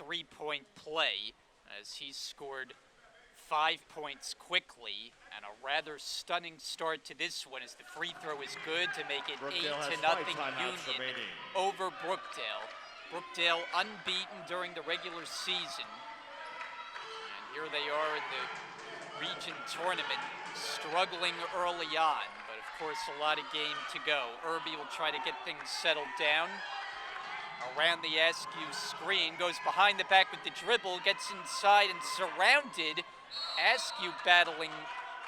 3-point play as he scored 5 points quickly, and a rather stunning start to this one as the free throw is good to make it Brookdale 8-0 Union over Brookdale. Brookdale unbeaten during the regular season, and here they are in the region tournament, struggling early on, but of course a lot of game to go. Irby will try to get things settled down. Around the Askew screen, goes behind the back with the dribble, gets inside and surrounded. Askew battling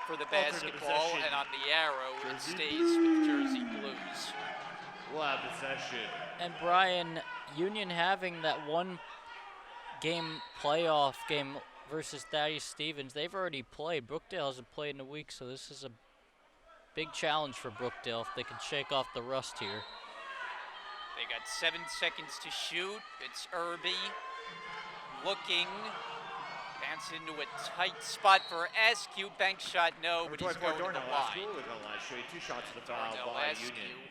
for the basketball, and on the arrow, it stays with Jersey Blues. We'll have possession. And Brian, Union having that one game playoff game versus Thaddeus Stevens, they've already played. Brookdale hasn't played in a week, so this is a big challenge for Brookdale if they can shake off the rust here. They got 7 seconds to shoot. It's Irby looking. Bounce into a tight spot for Askew. Bank shot, no, but he's going to the line. Show you 2 shots to the foul by Union.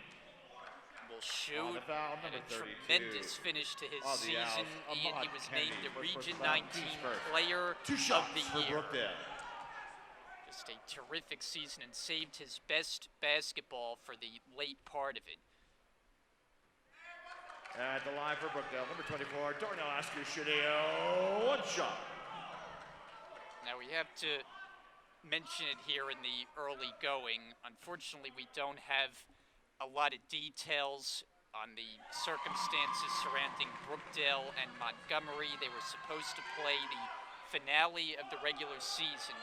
Will shoot, and a tremendous finish to his season. He was named the Region 19 Player of the Year. Just a terrific season and saved his best basketball for the late part of it. At the line for Brookdale, number 24, Darnell Askew shooting one shot. Now we have to mention it here in the early going. Unfortunately, we don't have a lot of details on the circumstances surrounding Brookdale and Montgomery. They were supposed to play the finale of the regular season.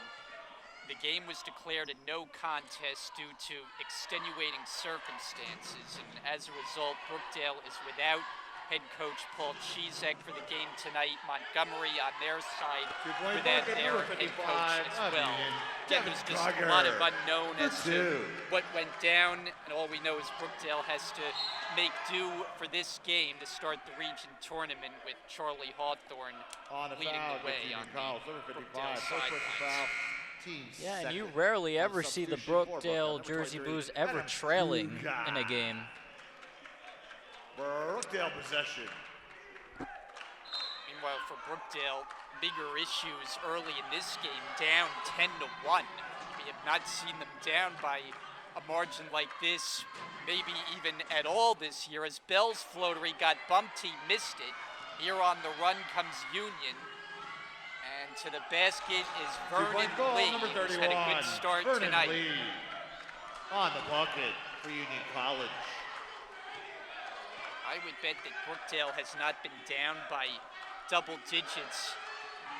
The game was declared a no contest due to extenuating circumstances, and as a result, Brookdale is without head coach Paul Chizek for the game tonight. Montgomery on their side without their head coach as well. Again, there's just a lot of unknown as to what went down, and all we know is Brookdale has to make do for this game to start the region tournament with Charlie Hawthorne leading the way on the Brookdale sidelines. Yeah, and you rarely ever see the Brookdale Jersey Blues ever trailing in a game. Brookdale possession. Meanwhile, for Brookdale, bigger issues early in this game, down 10-1. We have not seen them down by a margin like this, maybe even at all this year, as Bell's floater, he got bumped, he missed it. Here on the run comes Union. And to the basket is Vernon Lee, who's had a good start tonight. Lee on the bucket for Union College. I would bet that Brookdale has not been down by double digits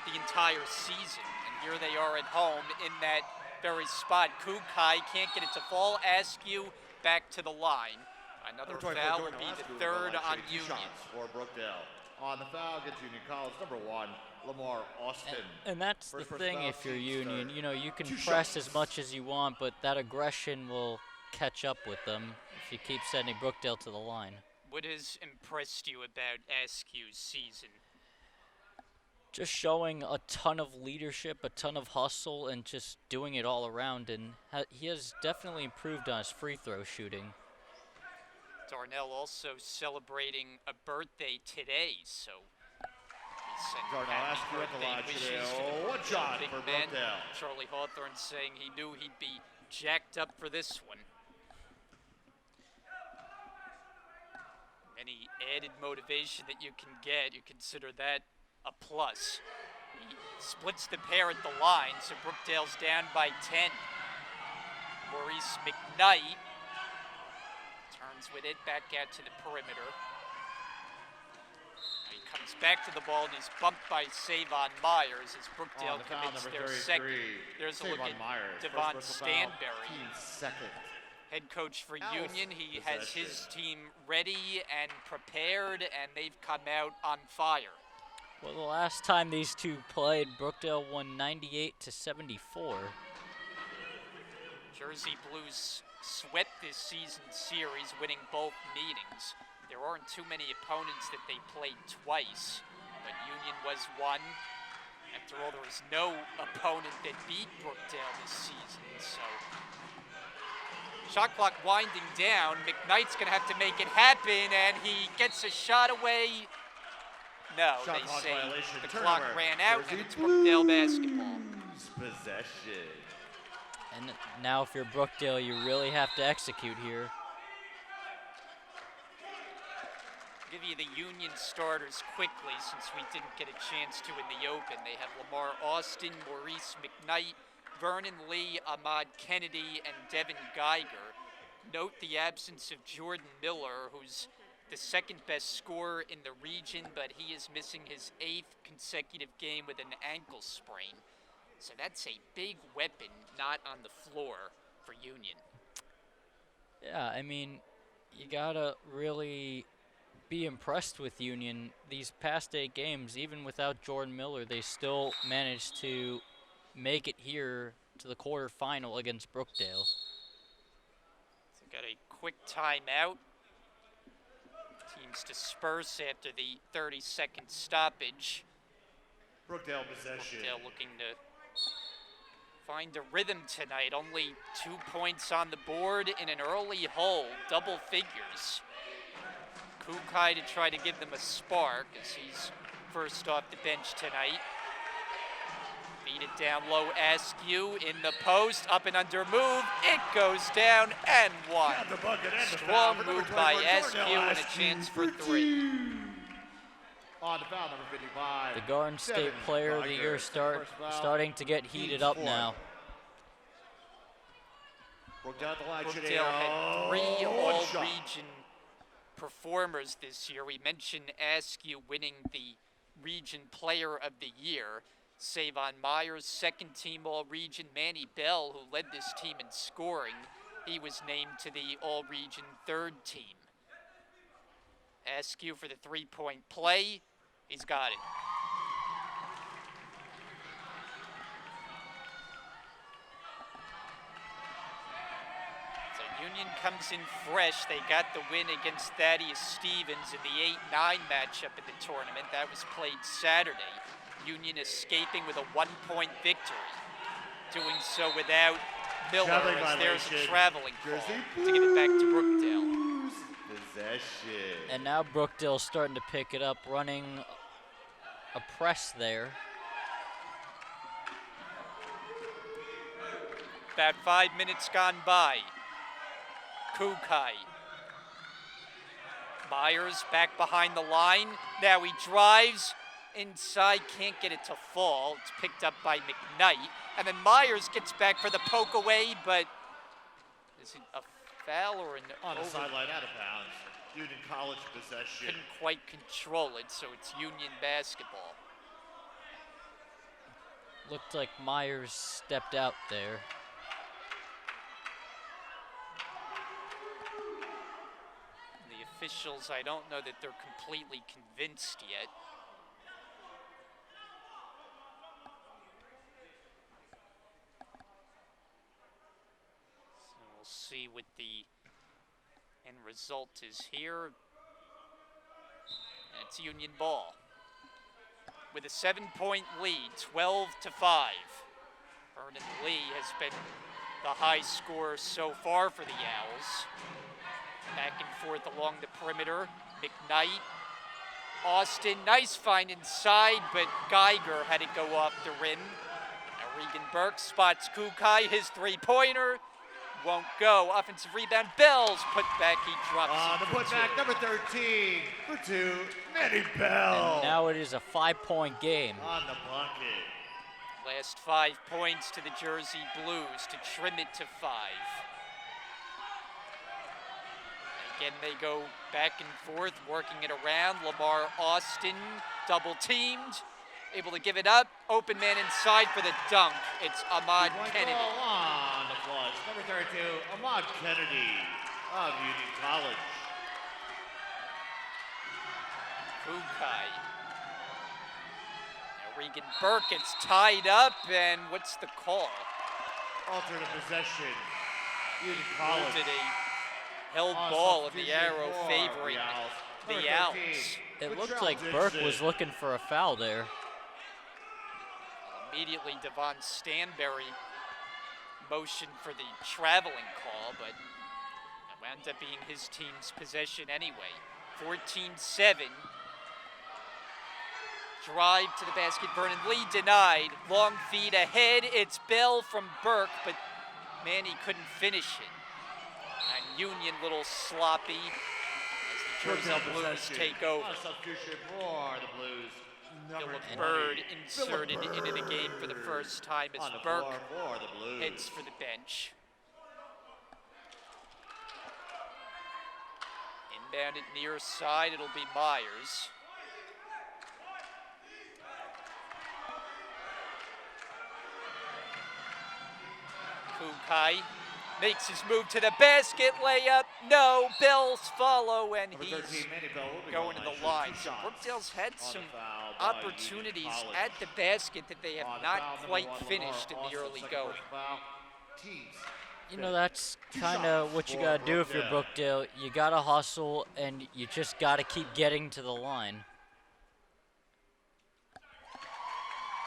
the entire season. And here they are at home in that very spot. Kukai can't get it to fall. Askew back to the line. Another foul will be the third on Union. For Brookdale. On the foul gets Union College, number 1, Lamar Austin. And that's the thing if you're Union. You know, you can press as much as you want, but that aggression will catch up with them if you keep sending Brookdale to the line. What has impressed you about Askew's season? Just showing a ton of leadership, a ton of hustle, and just doing it all around. And he has definitely improved on his free throw shooting. Darnell also celebrating a birthday today, so we send Darnell Askew at the line today. One shot for Brookdale. Charlie Hawthorne saying he knew he'd be jacked up for this one. Any added motivation that you can get, you consider that a plus. He splits the pair at the line, so Brookdale's down by 10. Maurice McKnight turns with it back out to the perimeter. He comes back to the ball and he's bumped by Savon Myers as Brookdale commits their second. There's a look at Devon Stanberry. Head coach for Union, he has his team ready and prepared, and they've come out on fire. Well, the last time these two played, Brookdale won 98-74. Jersey Blues swept this season's series, winning both meetings. There aren't too many opponents that they played twice, but Union was one. After all, there was no opponent that beat Brookdale this season, so shot clock winding down. McKnight's going to have to make it happen, and he gets a shot away No, Shot they clock say violation, the clock turnover. ran out and Jersey it's Brookdale basketball. Blues possession. And now if you're Brookdale, you really have to execute here. Give you the Union starters quickly since we didn't get a chance to in the open. They have Lamar Austin, Maurice McKnight, Vernon Lee, Ahmad Kennedy, and Devin Geiger. Note the absence of Jordan Miller, who's the second best scorer in the region, but he is missing his 8th consecutive game with an ankle sprain. So that's a big weapon not on the floor for Union. Yeah, I mean, you gotta really be impressed with Union. These past 8 games, even without Jordan Miller, they still managed to make it here to the quarterfinal against Brookdale. So got a quick timeout. Teams disperse after the 30-second stoppage. Brookdale possession. Brookdale looking to find a rhythm tonight. Only 2 points on the board in an early hole, double figures. Kukai to try to give them a spark as he's first off the bench tonight. Feed it down low, Askew in the post, up and under move. It goes down and one. Got the bucket and the Strong foul for number move by 24, Askew Jordan and a chance for 3. On the foul, number 55. The Garden State Devin Player of the Geiger. Year First foul. starting to get heated up now. Brookdale at the line. Brookdale had 3 One shot. all-region performers this year. We mentioned Askew winning the Region Player of the Year. Savon Myers, second team All-Region. Manny Bell, who led this team in scoring, he was named to the All-Region third team. Askew for the 3-point play. He's got it. So Union comes in fresh. They got the win against Thaddeus Stevens in the 8-9 matchup in the tournament. That was played Saturday. Union escaping with a 1-point victory. Doing so without Miller Traveling as there's a violation. traveling call Jersey to give it back to Brookdale. Blues possession. And now Brookdale's starting to pick it up, running a press there. About 5 minutes gone by. Kukai. Myers back behind the line. Now he drives inside, can't get it to fall. It's picked up by McKnight. And then Myers gets back for the poke away, but is it a foul or an On the over? sideline, out of bounds. Union College possession. Couldn't quite control it, so it's Union basketball. Looked like Myers stepped out there. The officials, I don't know that they're completely convinced yet. So we'll see what the end result is here. And it's Union ball. With a 7-point lead, 12-5. Vernon Lee has been the high scorer so far for the Owls. Back and forth along the perimeter. McKnight. Austin, nice find inside, but Geiger had it go off the rim. Now Regan Burke spots Kukai, his 3-pointer. Won't go. Offensive rebound. Bell's put back. He drops On it the for putback, 2. number 13 for 2, Manny Bell. And now it is a 5-point game. On the bucket. Last 5 points to the Jersey Blues to trim it to 5. Again, they go back and forth, working it around. Lamar Austin, double teamed, able to give it up. Open man inside for the dunk. It's Ahmad One Kennedy. goal on the flush, number 32, Ahmad Kennedy of Union College. Kukai. Now Regan Burke gets tied up, and what's the call? Alternate possession, Union Moved College. it a held On ball of the substitution arrow for favoring the Owls. the Number Owls. 13, It looked Latrell like Burke Dixon. was looking for a foul there. Immediately, Devon Stanberry motioned for the traveling call, but it wound up being his team's possession anyway. 14-7. Drive to the basket, Vernon Lee denied. Long feed ahead, it's Bell from Burke, but Manny couldn't finish it. And Union little sloppy as the Jersey Brookdale Blues possession. take over. On a substitution for the Blues. Number Philip 20, Bird inserted Phillip into the game for the Bird. first time as On the Burke floor for the Blues. heads for the bench. Inbound at near side, it'll be Myers. Kukai makes his move to the basket, layup, no, Bell's follow, and Number he's 13, Manny Bell will be going to shooting the line. two So shots. Brookdale's had On some the foul by opportunities Union College. at the basket that they On have the not foul, number quite 1, finished in Lamar the Austin, early second going. personal foul. Teams. You know, that's kind of what you got to do if you're Brookdale. You got to hustle, and you just got to keep getting to the line.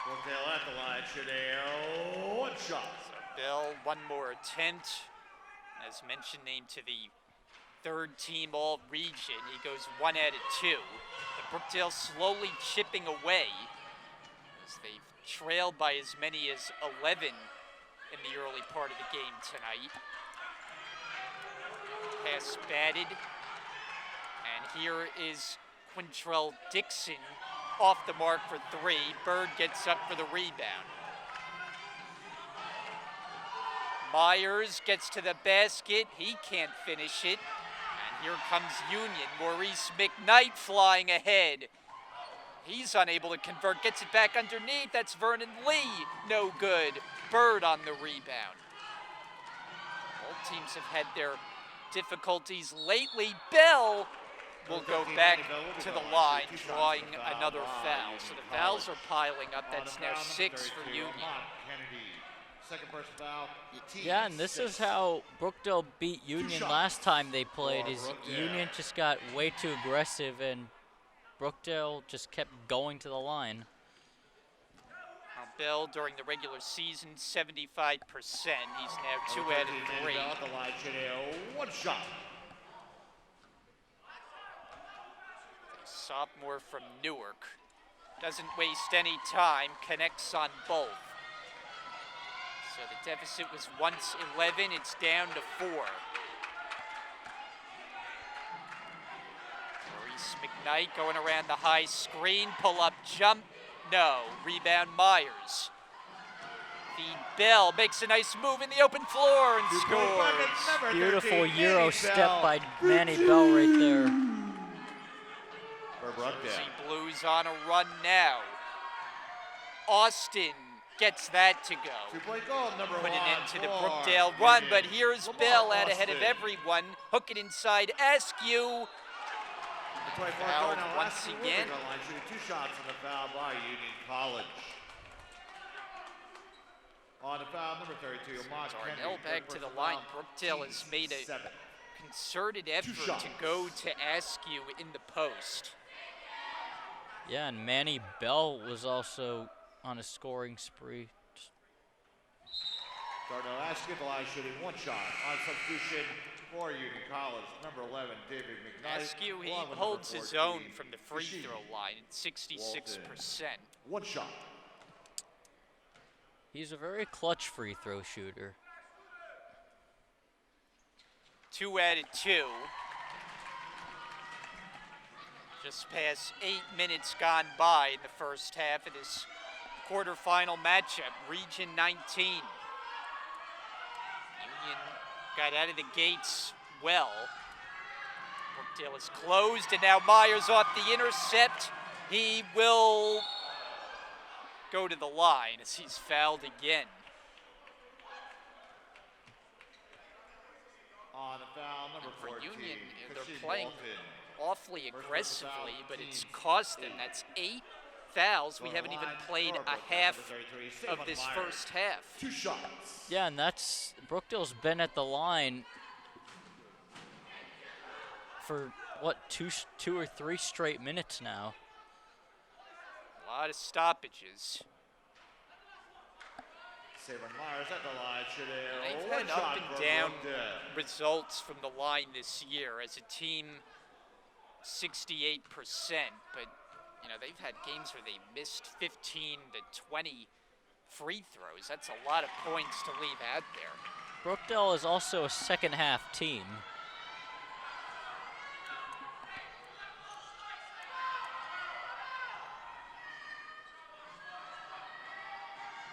Brookdale at the line, shooting one shot. So Bell, one more attempt. As mentioned, named to the third team all region. He goes 1 out of 2. But Brookdale slowly chipping away as they've trailed by as many as 11 in the early part of the game tonight. Pass batted. And here is Quintrell Dixon off the mark for 3. Bird gets up for the rebound. Myers gets to the basket. He can't finish it. And here comes Union. Maurice McKnight flying ahead. He's unable to convert. Gets it back underneath. That's Vernon Lee. No good. Bird on the rebound. Both teams have had their difficulties lately. Bell will go back to the line, drawing another foul. So the fouls are piling up. That's now 6 for Union. Second person foul. Yeah, and this is how Brookdale beat Union last time they played. Is Union just got way too aggressive, and Brookdale just kept going to the line. Now Bell during the regular season, 75%. He's now 2 out of 3. At the line, shooting one shot. Sophomore from Newark. Doesn't waste any time, connects on both. So the deficit was once 11, it's down to 4. Maurice McKnight going around the high screen, pull up jump, no. Rebound Myers. Feed Bell, makes a nice move in the open floor and scores. Beautiful Euro step by Manny Bell right there. Jersey Blues on a run now. Austin gets that to go. Two-point goal, number Put 1 it into the for Brookdale run, Union. but here's Lamar Bell out ahead of Austin. everyone. Hook it inside Askew. The 24 Fouled going on once Askew again. Will be line, shooting 2 shots on the foul by Union College. On the foul, number 32, Ahmad Kennedy. Darnell back to the line. Brookdale has made a concerted effort to go to Askew in the post. Yeah, and Manny Bell was also on a scoring spree. Darnell Askew at the line, shooting 1 shot. On substitution for Union College, number 11, David McKnight. Askew, he along with holds number his 14, own from the free Rasheed throw line at 66%. 1 shot. He's a very clutch free throw shooter. 2 out of 2. Just past 8 minutes gone by in the first half of this quarterfinal matchup. Region 19. Union got out of the gates well. Brookdale is closed, and now Myers off the intercept. He will go to the line as he's fouled again. On the foul, number For 14, Union, they're Rasheed playing Walton. awfully First aggressively, foul, but it's team cost them. 8. That's 8 fouls. We On the haven't even line played for a Brookdale, half number 33, of Stephen this Myers. first half. 2 shots. Yeah, and that's Brookdale's been at the line for what, two or three straight minutes now. A lot of stoppages. Stephen Myers at the line, shooting They've 1 had shot up and for down Brookdale. results from the line this year as a team. 68%, but You know, they've had games where they missed 15 to 20 free throws. That's a lot of points to leave out there. Brookdale is also a second half team.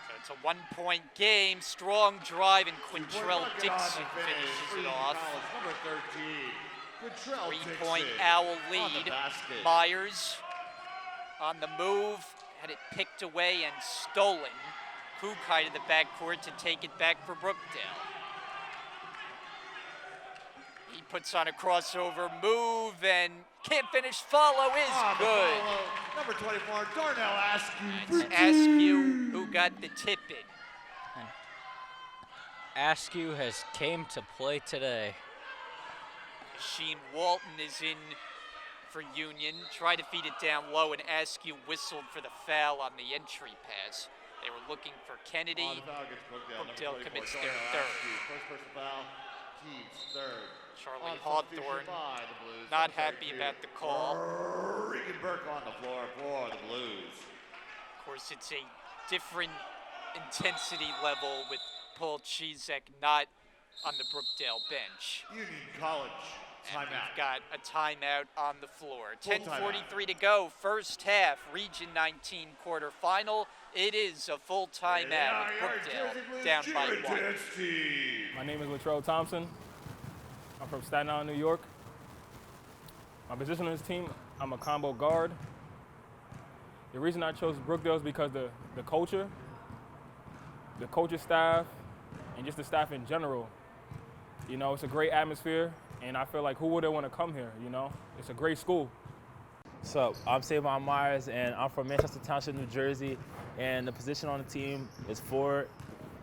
So it's a 1-point game. Strong drive, and Quintrell Dixon finishes it off. Number 13, Quintrell 3-point Dixon Owl on the lead. basket. Myers on the move, had it picked away and stolen. Kukai to the backcourt to take it back for Brookdale. He puts on a crossover move and can't finish. Follow is good. Number 24, Darnell Askew. That's Askew who got the tip in. Askew has came to play today. Sheen Walton is in for Union. Tried to feed it down low, and Askew whistled for the foul on the entry pass. They were looking for Kennedy. On the foul against Brookdale. Brookdale Number 24, commits their Darnell third. Askew. First personal foul, team's third. Charlie On substitution Hawthorne by the Blues, not number happy 32, about the call. Regan Burke on the floor for the Blues. Of course, it's a different intensity level with Paul Chizek not on the Brookdale bench. Union College, And timeout. we've got a timeout on the floor. Full 10:43 to go, first half, Region 19 quarterfinal. It is a full timeout with Brookdale down by 1. My name is Latrell Thompson. I'm from Staten Island, New York. My position on this team, I'm a combo guard. The reason I chose Brookdale is because the culture, the coaching staff, and just the staff in general. You know, it's a great atmosphere, and I feel like who wouldn't want to come here, you know? It's a great school. What's up? I'm Savon Myers, and I'm from Manchester Township, New Jersey, and the position on the team is forward.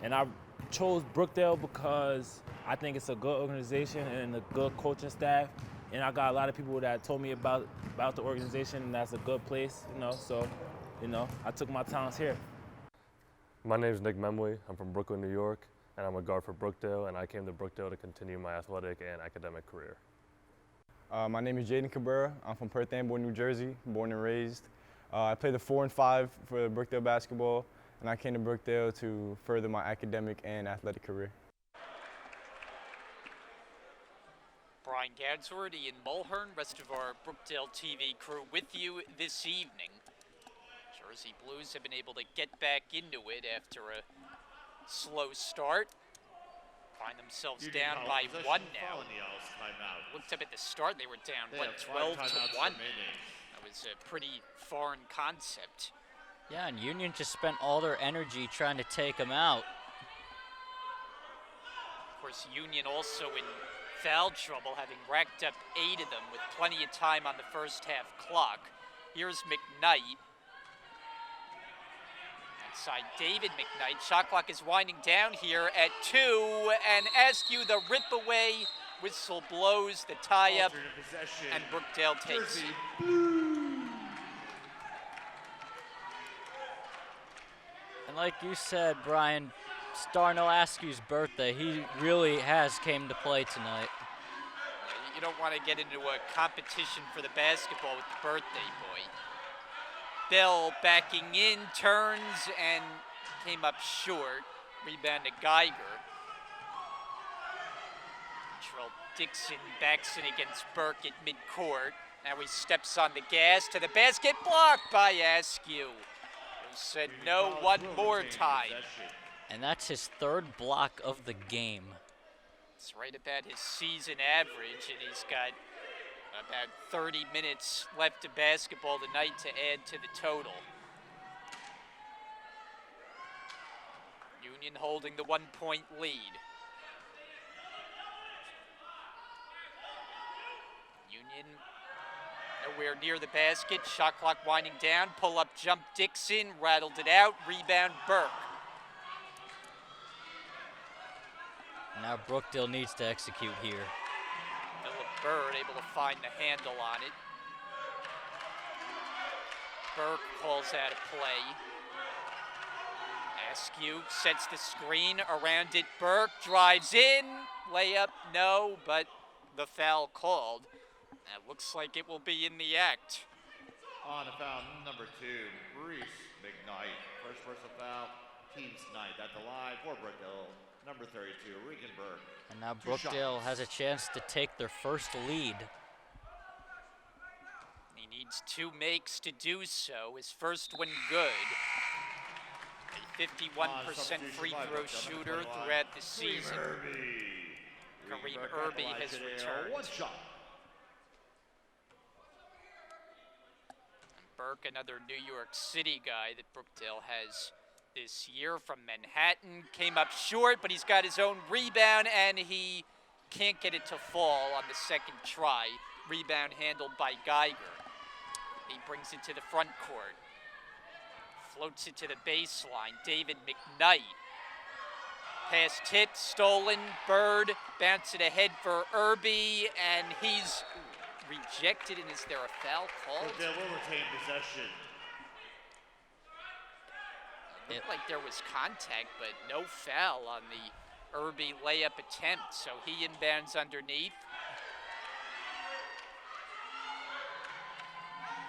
And I chose Brookdale because I think it's a good organization and a good coaching staff, and I got a lot of people that told me about the organization, and that's a good place, you know, so, you know, I took my talents here. My name is Nick Memley. I'm from Brooklyn, New York, and I'm a guard for Brookdale, and I came to Brookdale to continue my athletic and academic career. My name is Jaden Cabrera. I'm from Perth Amboy, New Jersey, born and raised. I played the 4 and 5 for Brookdale basketball, and I came to Brookdale to further my academic and athletic career. Brian Gadsworth, Ian Mulhern, rest of our Brookdale TV crew with you this evening. Jersey Blues have been able to get back into it after a slow start. Find themselves Union down College by possession 1 now. following the Owls timeout. Looked up at the start, they were down, They what, have 12 5 to timeouts 1? remaining. That was a pretty foreign concept. Yeah, and Union just spent all their energy trying to take them out. Of course, Union also in foul trouble, having racked up 8 of them with plenty of time on the first half clock. Here's McKnight. Outside David McKnight. Shot clock is winding down here at 2, and Askew, the rip away whistle blows, the tie up, Alternate possession. and Brookdale takes Jersey it. And like you said, Brian, it's Darnell Askew's birthday. He really has came to play tonight. You don't want to get into a competition for the basketball with the birthday boy. Bell backing in, turns, and came up short. Rebound to Geiger. Trell Dixon backs in against Burke at midcourt. Now he steps on the gas to the basket, blocked by Askew, who said no one more time. And that's his third block of the game. It's right about his season average, and he's got about 30 minutes left of basketball tonight to add to the total. Union holding the 1-point lead. Union nowhere near the basket. Shot clock winding down. Pull up jump Dixon. Rattled it out. Rebound Burke. Now Brookdale needs to execute here. Philip Bird able to find the handle on it. Burke calls out a play. Askew sets the screen around it. Burke drives in. Layup, no, but the foul called. That looks like it will be in the act. On the foul, number 2, Reese McKnight. First personal foul, team's ninth at the line for Brookdale. Number 32, Regan Burke. And now 2 Brookdale shots. has a chance to take their first lead. He needs 2 makes to do so. His first one good. A 51% free throw shooter throughout the season. Kareem Irby has returned. 1 shot. Burke, another New York City guy that Brookdale has this year from Manhattan. Came up short, but he's got his own rebound, and he can't get it to fall on the second try. Rebound handled by Geiger. He brings it to the front court. Floats it to the baseline. David McKnight. Pass tipped, stolen. Bird bounce it ahead for Irby, and he's rejected. And is there a foul called? Brookdale will retain possession. Looked like there was contact, but no foul on the Irby layup attempt. So he inbounds underneath.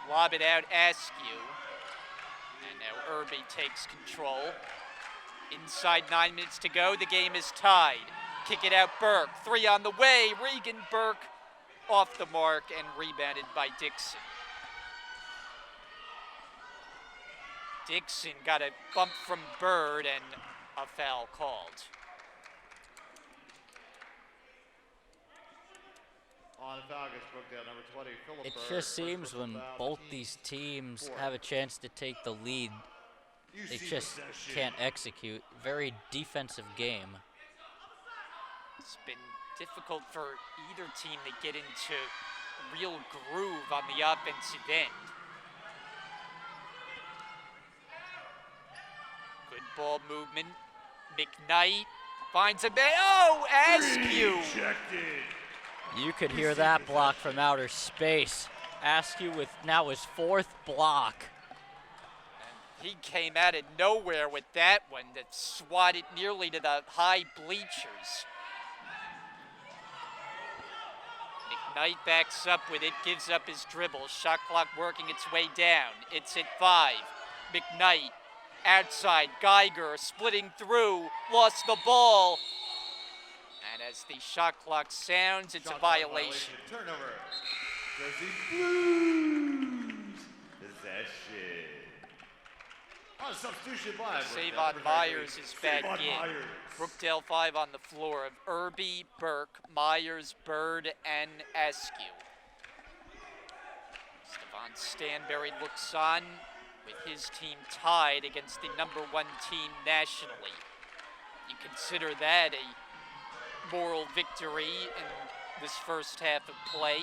Lob it out, Askew. And now Irby takes control. Inside 9 minutes to go, the game is tied. Kick it out, Burke. 3 on the way. Regan Burke off the mark and rebounded by Dixon. Dixon got a bump from Bird and a foul called. On foul against Brookdale, number 20, Philip It Bird. just First seems personal when foul, both team these teams 4. have a chance to take the lead, they UC just possession. can't execute. Very defensive game. It's been difficult for either team to get into real groove on the offensive end. Good ball movement. McKnight finds a man. Oh, Askew! Rejected. You could hear that block from outer space. Askew with now his 4th block. He came out of nowhere with that one that swatted nearly to the high bleachers. McKnight backs up with it, gives up his dribble. Shot clock working its way down. It's at 5. McKnight outside. Geiger splitting through. Lost the ball. And as the shot clock sounds, it's Shot a clock violation. Turnover. Jersey Blues. Possession. On substitution by Brookdale, Savon number 33, Myers is back Savon in. Myers. Brookdale 5 on the floor of Irby, Burke, Myers, Bird, and Askew. Stephon Stanberry looks on with his team tied against the number 1 team nationally. You consider that a moral victory in this first half of play.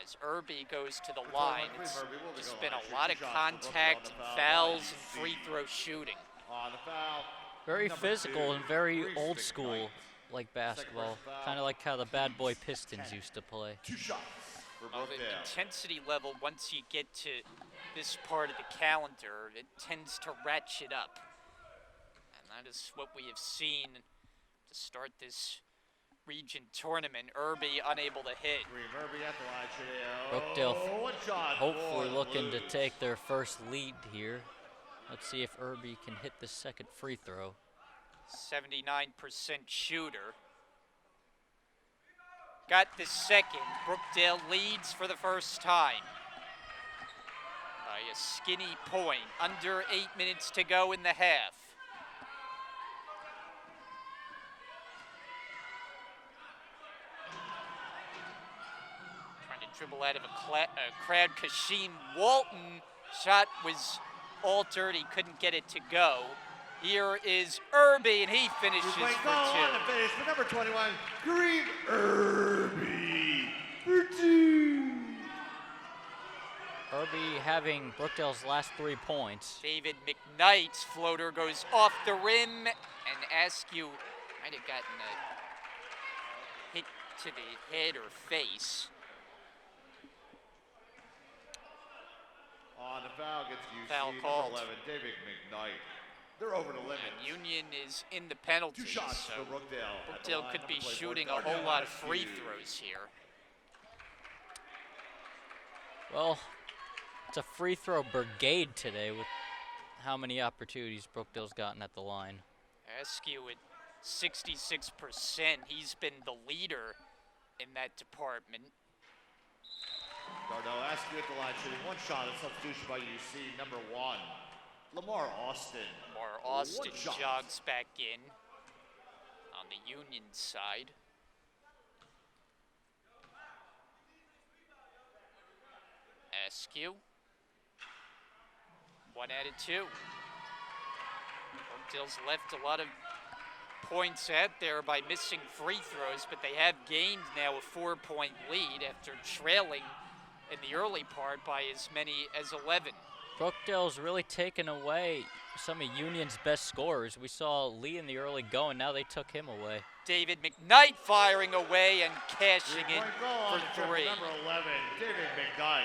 As Irby goes to the line, it's been a lot of contact, fouls, and free throw shooting. On the foul. Very number physical 2, and very Reese old McKnight. school, like basketball. personal foul, Kind of like how the Bad Boy team's Pistons 10. used to play. 2 shots for Well, the Brookdale. intensity level, once you get to this part of the calendar, it tends to ratchet up. And that is what we have seen to start this region tournament. Irby unable to hit. Kareem Irby at the line. Brookdale 1 shot Hopefully for the looking to Blues. take their first lead here. Let's see if Irby can hit the second free throw. 79% shooter. Got the second. Brookdale leads for the first time by a skinny point. Under 8 minutes to go in the half. Trying to dribble out of a crowd. Kasheem Walton shot was altered. He couldn't get it to go. Here is Irby, and he finishes He's playing for goal on 2. the finish for number 21, Kareem Irby for 2. Irby having Brookdale's last 3 points. David McKnight's floater goes off the rim, and Askew might have gotten a hit to the head or face. On the foul gets UC, Foul number called. 11, David McKnight. They're over the limit. And Union is in the 2 penalties, shots so for Brookdale. At the Brookdale line, could be number 24, shooting a Darnell whole lot of Askew. free throws here. Well, It's a free throw brigade today with how many opportunities Brookdale's gotten at the line. Askew at 66%. He's been the leader in that department. Darnell Askew at the line shooting one shot. A substitution by UC, number 1, Lamar Austin. Lamar Austin One shot. jogs back in on the Union side. Askew. 1 out of 2. Brookdale's left a lot of points out there by missing free throws, but they have gained now a 4-point lead after trailing in the early part by as many as 11. Brookdale's really taken away some of Union's best scorers. We saw Lee in the early going, now they took him away. David McKnight firing away and cashing in Three-point goal on for the trip, 3. number 11, David McKnight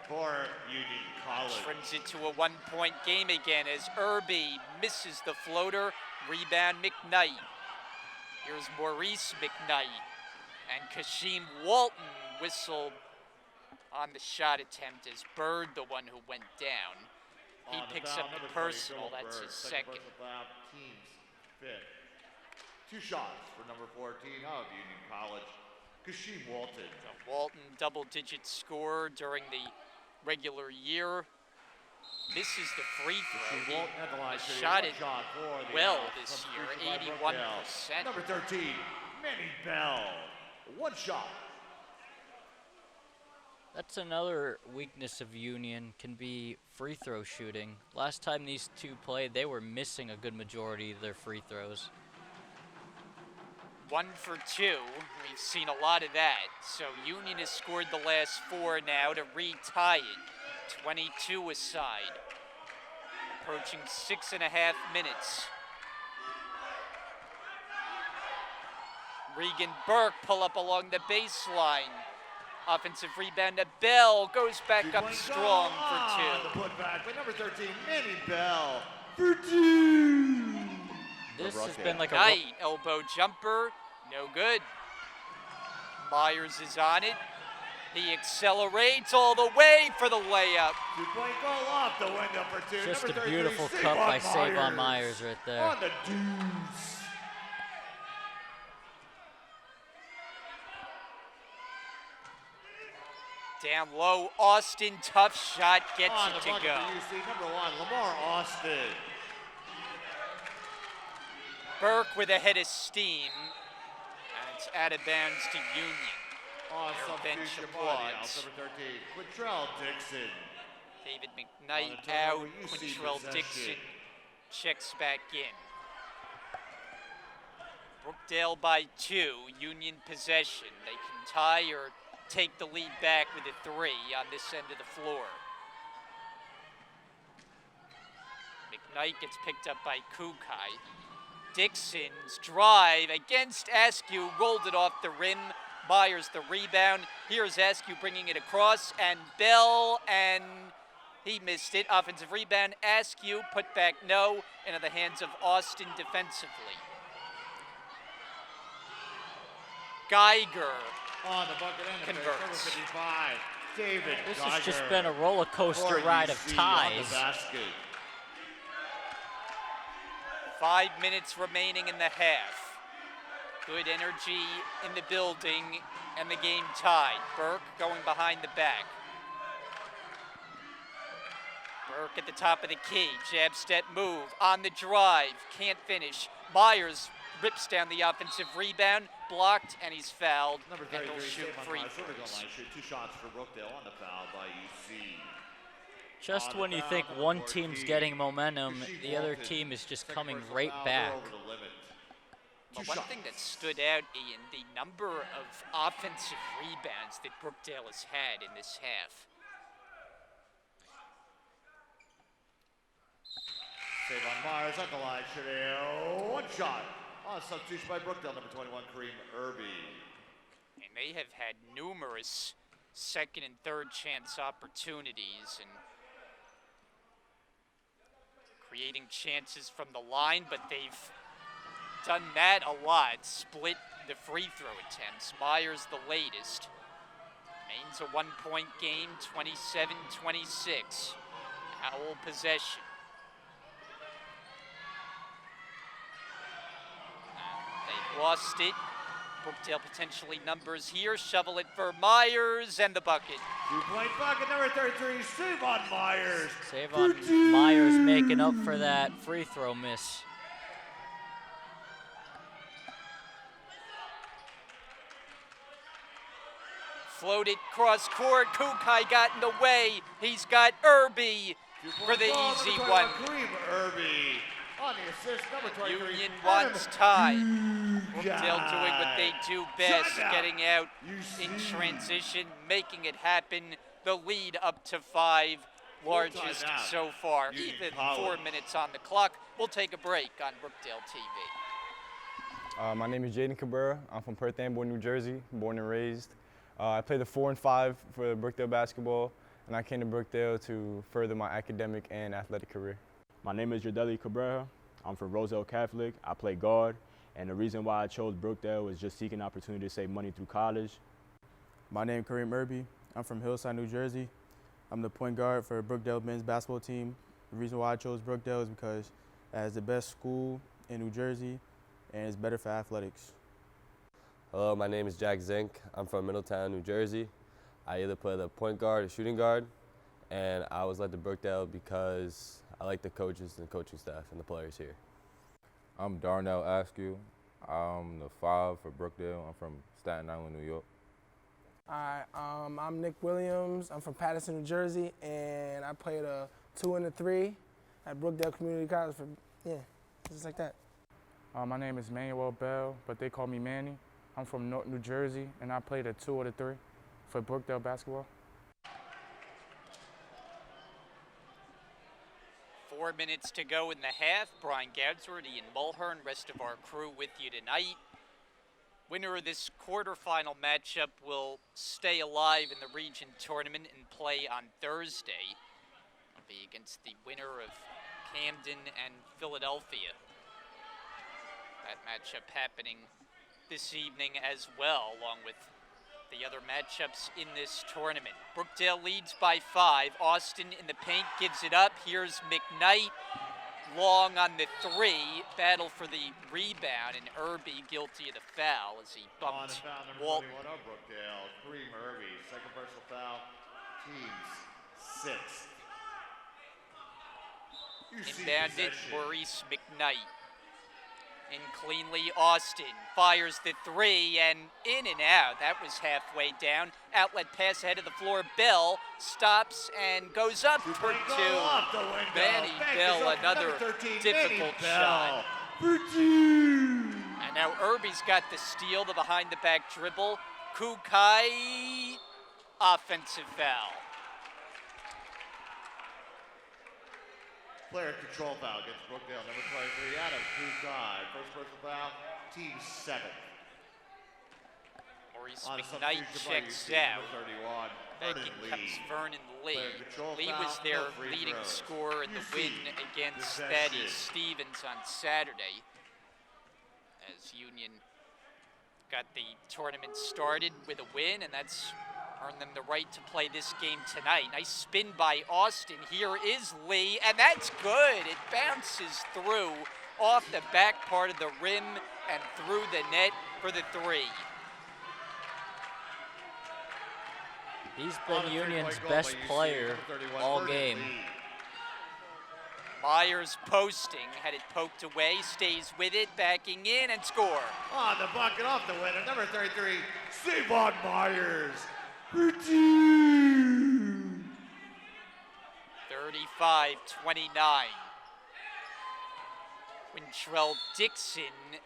for Union College. Trims it to a 1-point game again as Irby misses the floater. Rebound McKnight. Here's Maurice McKnight. And Kashim Walton whistled on the shot attempt as Bird, the one who went down. He On the picks foul, up the number 20, personal. Joel That's Bird. his second. Personal foul, team's 5th. 2 shots for number 14 of Union College, Kashim Walton. Walton, double-digit scorer during the regular year. Misses the free throw. Kashim Walton at the line He shooting shot one it shot for the well Owls. this Substitution year, by Brookdale. 81%. Number 13, Manny Bell. 1 shot. That's another weakness of Union, can be free throw shooting. Last time these two played, they were missing a good majority of their free throws. 1 for 2. We've seen a lot of that. So Union has scored the last 4 now to retie it. 22 aside. Approaching 6.5 minutes. Regan Burke pull up along the baseline. Offensive rebound to Bell. Goes back up 3-point strong goal for 2. on the putback by number 13, Manny Bell for 2. This has Brookdale. been like a Knight, elbow jumper, no good. Myers is on it. He accelerates all the way for the layup. 2-point goal off the window for 2. just number a 33, beautiful cut by Savon Savon Myers right there. on the deuce. Down low, Austin, tough shot, gets On it the to bucket go. for UC, number 1, Lamar Austin. Burke with a head of steam, and it's out of bounds to Union. On Their bench substitution by the applauds. Owls, number 13, Quintrell Dixon. David On McKnight the turnover, out, UC Quintrell possession. Dixon checks back in. Brookdale by 2, Union possession. They can tie or take the lead back with a 3 on this end of the floor. McKnight gets picked up by Kukai. Dixon's drive against Askew, rolled it off the rim. Myers the rebound. Here's Askew bringing it across, and Bell, and he missed it. Offensive rebound, Askew, put back no, into the hands of Austin defensively. Geiger. On the bucket end of it, Converts. number 55, David This Geiger. has just been a roller coaster for ride of UC ties. On the basket. 5 minutes remaining in the half. Good energy in the building, and the game tied. Burke going behind the back. Burke at the top of the key. Jab step move. On the drive. Can't finish. Myers rips down the offensive rebound. Blocked, and he's fouled. Number And 33, he'll shoot Savon free Myers, over the throws. line, shoot 2 shots for Brookdale on the foul by UC. Just On the when you foul, think number one 14, team's getting momentum, Kashim the other Walton. team is just Second coming personal right foul, back. they're over the limit. But 2 one shots. thing that stood out, Ian, the number of offensive rebounds that Brookdale has had in this half. Savon Myers at the line, shooting 1 shot. On substitution by Brookdale, number 21, Kareem Irby. And they have had numerous second and third chance opportunities and creating chances from the line, but they've done that a lot. Split the free throw attempts. Myers the latest. Remains a 1-point game, 27-26. Owl possession. They lost it. Brookdale potentially numbers here. Shovel it for Myers and the bucket. 2-point bucket, number 33, Savon Myers. Savon Myers making up for that free throw miss. Floated cross court. Kukai got in the way. He's got Irby for the easy one. Kareem Irby on the assist, number 23. Union wants time. Brookdale doing what they do best, getting out in transition, making it happen. The lead up to 5, largest so far. Even 4 minutes on the clock. We'll take a break on Brookdale TV. My name is Jaden Cabrera. I'm from Perth Amboy, New Jersey, born and raised. I played the 4 and 5 for Brookdale basketball, and I came to Brookdale to further my academic and athletic career. My name is Jadeli Cabrera. I'm from Roselle Catholic. I play guard, and the reason why I chose Brookdale was just seeking opportunity to save money through college. My name is Kareem Irby. I'm from Hillside, New Jersey. I'm the point guard for Brookdale men's basketball team. The reason why I chose Brookdale is because it has the best school in New Jersey, and it's better for athletics. Hello, my name is Jack Zink. I'm from Middletown, New Jersey. I either play the point guard or shooting guard, and I was led to Brookdale because I like the coaches and the coaching staff and the players here. I'm Darnell Askew. I'm the 5 for Brookdale. I'm from Staten Island, New York. Hi, I'm Nick Williams. I'm from Paterson, New Jersey, and I played a 2 and a 3 at Brookdale Community College just like that. My name is Manuel Bell, but they call me Manny. I'm from North New Jersey, and I played a 2 or 3 for Brookdale basketball. 4 minutes to go in the half. Brian Gadsworth, Ian Mulhern, rest of our crew with you tonight. Winner of this quarterfinal matchup will stay alive in the region tournament and play on Thursday. It'll be against the winner of Camden and Philadelphia. That matchup happening this evening as well, along with the other matchups in this tournament. Brookdale leads by 5. Austin in the paint gives it up. Here's McKnight. Long on the 3. Battle for the rebound, and Irby guilty of the foul as he On the bumped foul, number Walton. 21 of Brookdale, Kareem Irby, second personal foul, team's 6th. Inbounded Maurice McKnight. In cleanly, Austin fires the 3 and in and out. That was halfway down. Outlet pass ahead of the floor. Bell stops and goes up for 2. Manny Bell, another difficult shot. And now Irby's got the steal, the behind the back dribble. Kukai, offensive foul. Player control foul against Brookdale, number 23, Adam Kukai. First personal foul, team 7th. Maurice On McKnight substitution by checks UC, out. number 31, Back Vernon in Lee. comes Vernon Lee. Player control Lee foul, was their no free leading throws. scorer in the UC win against possession. Thaddeus Stevens on Saturday, as Union got the tournament started with a win, and that's earned them the right to play this game tonight. Nice spin by Austin. Here is Lee, and that's good. It bounces through off the back part of the rim and through the net for the 3. He's On been the Union's three-point goal best by UC, player number 31, all Vernon game. Lee. Myers posting, had it poked away, stays with it, backing in, and score. On the bucket off the winner, number 33, Savon Myers. 35-29. Quintrell Dixon, and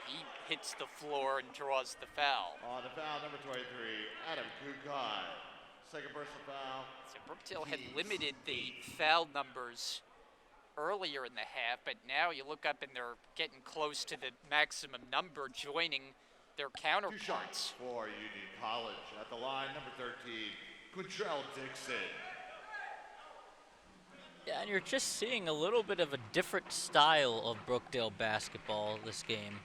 he hits the floor and draws the foul. On the foul, number 23, Adam Kukai. Second personal foul. So Brookdale had limited the foul numbers earlier in the half, but now you look up and they're getting close to the maximum number, joining their 2 counterparts. shots for Union College. At the line, number 13, Quintrell Dixon. Yeah, and you're just seeing a little bit of a different style of Brookdale basketball this game.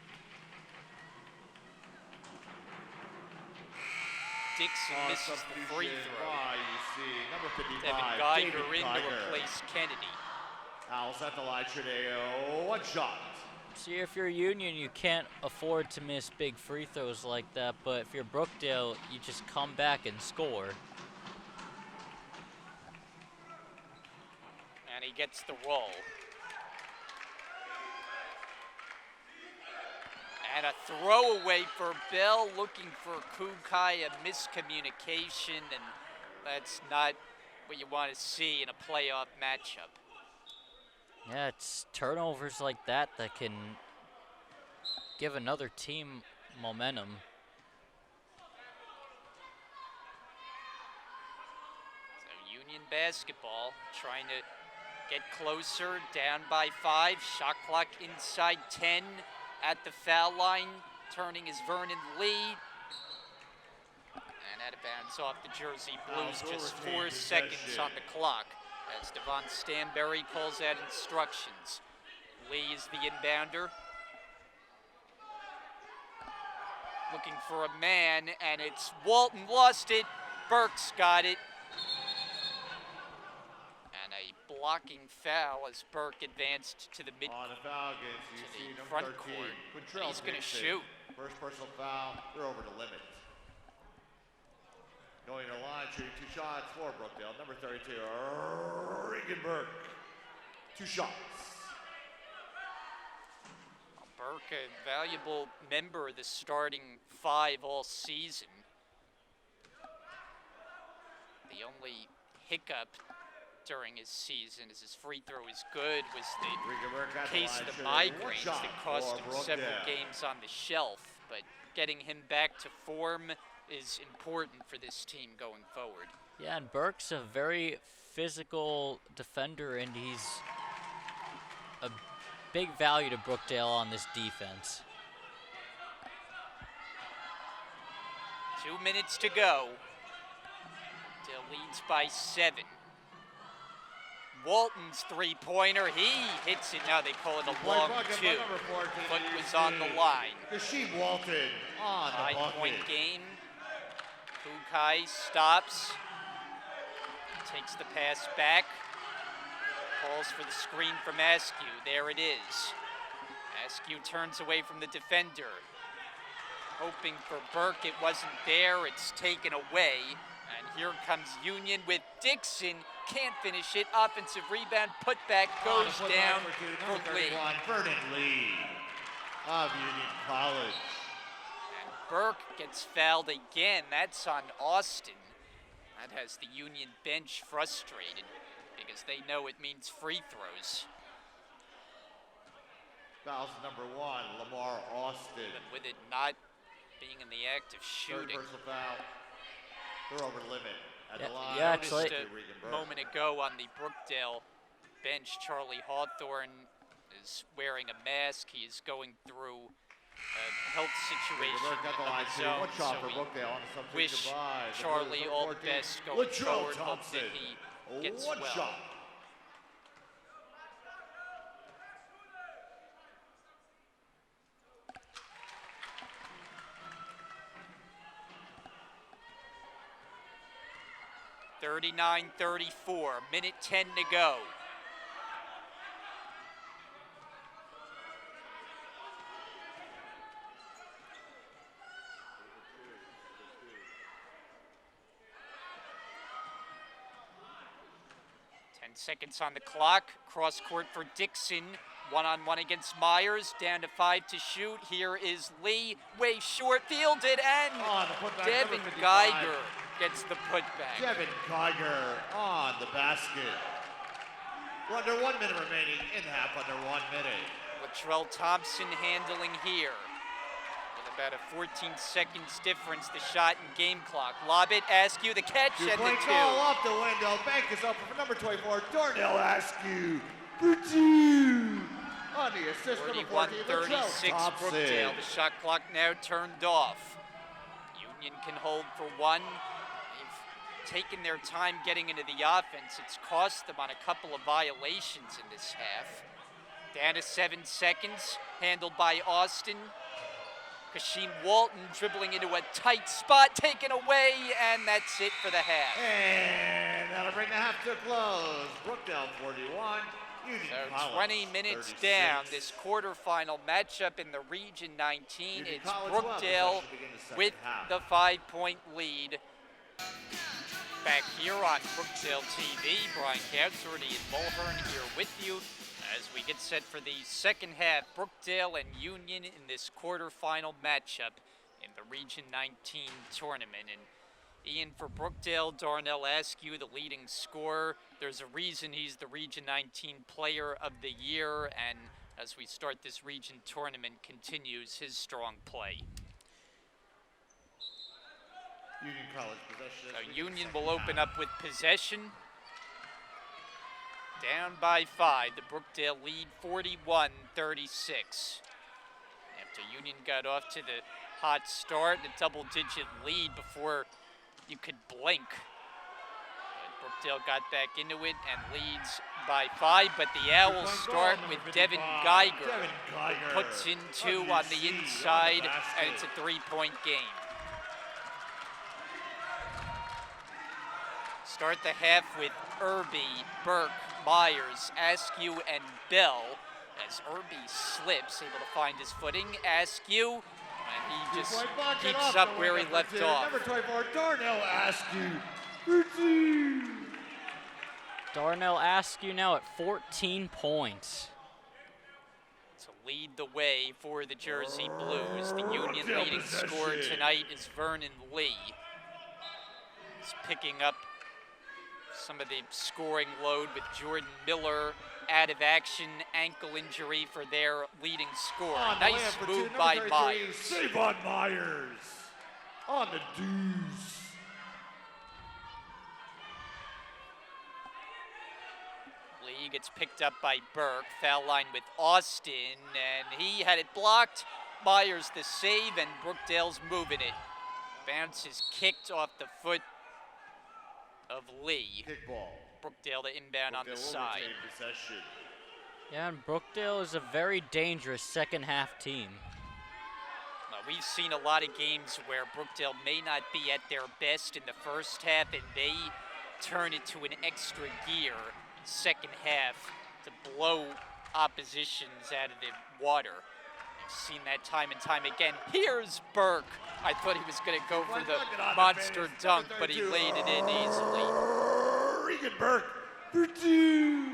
Dixon On misses the free substitution throw. by UC, number 55, Devin David Geiger in to Geiger. replace Kennedy. Owls at the line, Trineo, one shot. See, if you're Union, you can't afford to miss big free throws like that, but if you're Brookdale, you just come back and score. And he gets the roll. And a throwaway for Bell, looking for Kukai, a miscommunication, and that's not what you want to see in a playoff matchup. Yeah, it's turnovers like that that can give another team momentum. So Union basketball trying to get closer, down by 5, shot clock inside 10 at the foul line. Turning is Vernon Lee. And out of bounds off the Jersey Blues, Owls will just retain 4 seconds possession. on the clock as Devon Stanberry calls out instructions. Lee is the inbounder. Looking for a man, and it's Walton lost it. Burks got it. And a blocking foul as Burke advanced to the mid On the foul against to UC, the number front 13, court. Quintrell He's going to Dixon. shoot. First personal foul, they're over the limit. Going to the line, shooting 2 shots for Brookdale, number 32, Regan Burke. 2 shots. Burke, a valuable member of the starting 5 all season. The only hiccup during his season is his free throw is good was Regan Burke at the case line, of the shooting 1 migraines shot that cost for him several Brookdale. games on the shelf. But getting him back to form is important for this team going forward. Yeah, and Burke's a very physical defender, and he's a big value to Brookdale on this defense. 2 minutes to go. Dale leads by 7. Walton's three-pointer, he hits it. Now they call it a long bucket 2. by number 14, Foot was on the line. Kasheem Walton on the 5-point bucket. game. Kukai stops. Takes the pass back. Calls for the screen from Askew. There it is. Askew turns away from the defender. Hoping for Burke, it wasn't there. It's taken away. And here comes Union with Dixon. Can't finish it. Offensive rebound. Putback On the goes putback down for for number Lee. 31, Vernon Lee of Union College. And Burke gets fouled again. That's on Austin. That has the Union bench frustrated because they know it means free throws. Fouls number 1, Lamar Austin. Even with it not being in the act of Third shooting. personal foul. They're over the limit. At the line, yeah, Just actually- a Regan Burke. moment ago on the Brookdale bench, Charlie Hawthorne is wearing a mask. He is going through a health situation Burke at the line, of his shooting own, 1 shot so for we Brookdale on the substitution wish by the Charlie Blues, all the 14, best going Latrell forward. Hope Thompson. that he gets 1 well. shot. (39-34), minute 10 to go. Seconds on the clock. Cross court for Dixon. One-on-one against Myers. Down to 5 to shoot. Here is Lee. Way short. Fielded and On the putback, Devin number 55. Geiger gets the putback. Devin Geiger on the basket. We're under 1 minute remaining in the half, under 1 minute. Latrell Thompson handling here. With about a 14 seconds difference, the shot and game clock. Lob it, Askew, the catch, and the Two-point 2. goal off the window. Bank is open for number 24, Darnell Askew. For 2. On the assist, number 14, Latrell 41-36 Thompson. Brookdale. The shot clock now turned off. Union can hold for 1. They've taken their time getting into the offense. It's cost them on a couple of violations in this half. Down to 7 seconds, handled by Austin. Kashin Walton dribbling into a tight spot, taken away, and that's it for the half. And that'll bring the half to a close. Brookdale 41, Union So College 20 minutes 36. down, this quarterfinal matchup in the Region 19. Union It's College will have Brookdale possession to begin the second with half. the 5-point lead. Back here on Brookdale TV, Brian Catsworthy and Mulhern here with you as we get set for the second half. Brookdale and Union in this quarterfinal matchup in the Region 19 tournament. And Ian, for Brookdale, Darnell Askew, the leading scorer. There's a reason he's the Region 19 Player of the Year, and as we start this region tournament, continues his strong play. Union College possession. So Union will open up with possession. Down by 5, the Brookdale lead 41-36. After Union got off to the hot start, a double-digit lead before you could blink. But Brookdale got back into it and leads by 5, but the Owls start with Devin Geiger. Devin Geiger Puts in 2 of on the UC inside, on the basket. and it's a 3-point game. Start the half with Irby, Burke, Myers, Askew, and Bell. As Irby slips, able to find his footing. Askew, and he just keeps up where he left off. Number 24, Darnell Askew. Darnell Askew now at 14 points. To lead the way for the Jersey Blues. The Union Brookdale leading possession. scorer tonight is Vernon Lee. He's picking up some of the scoring load with Jordan Miller out of action, ankle injury for their leading scorer. On the Nice layup for two, move number by 33, Myers. Savon Myers on the deuce. Lee gets picked up by Burke, foul line with Austin, and he had it blocked. Myers the save, and Brookdale's moving it. Bounce is kicked off the foot of Lee. Kickball. Brookdale to inbound on the Brookdale will side. retain possession. Yeah, and Brookdale is a very dangerous second half team. Well, we've seen a lot of games where Brookdale may not be at their best in the first half, and they turn it to an extra gear in second half to blow oppositions out of the water. We've seen that time and time again. Here's Burke. I thought he was going to go for the monster dunk, but he laid it in easily. Regan Burke for 2.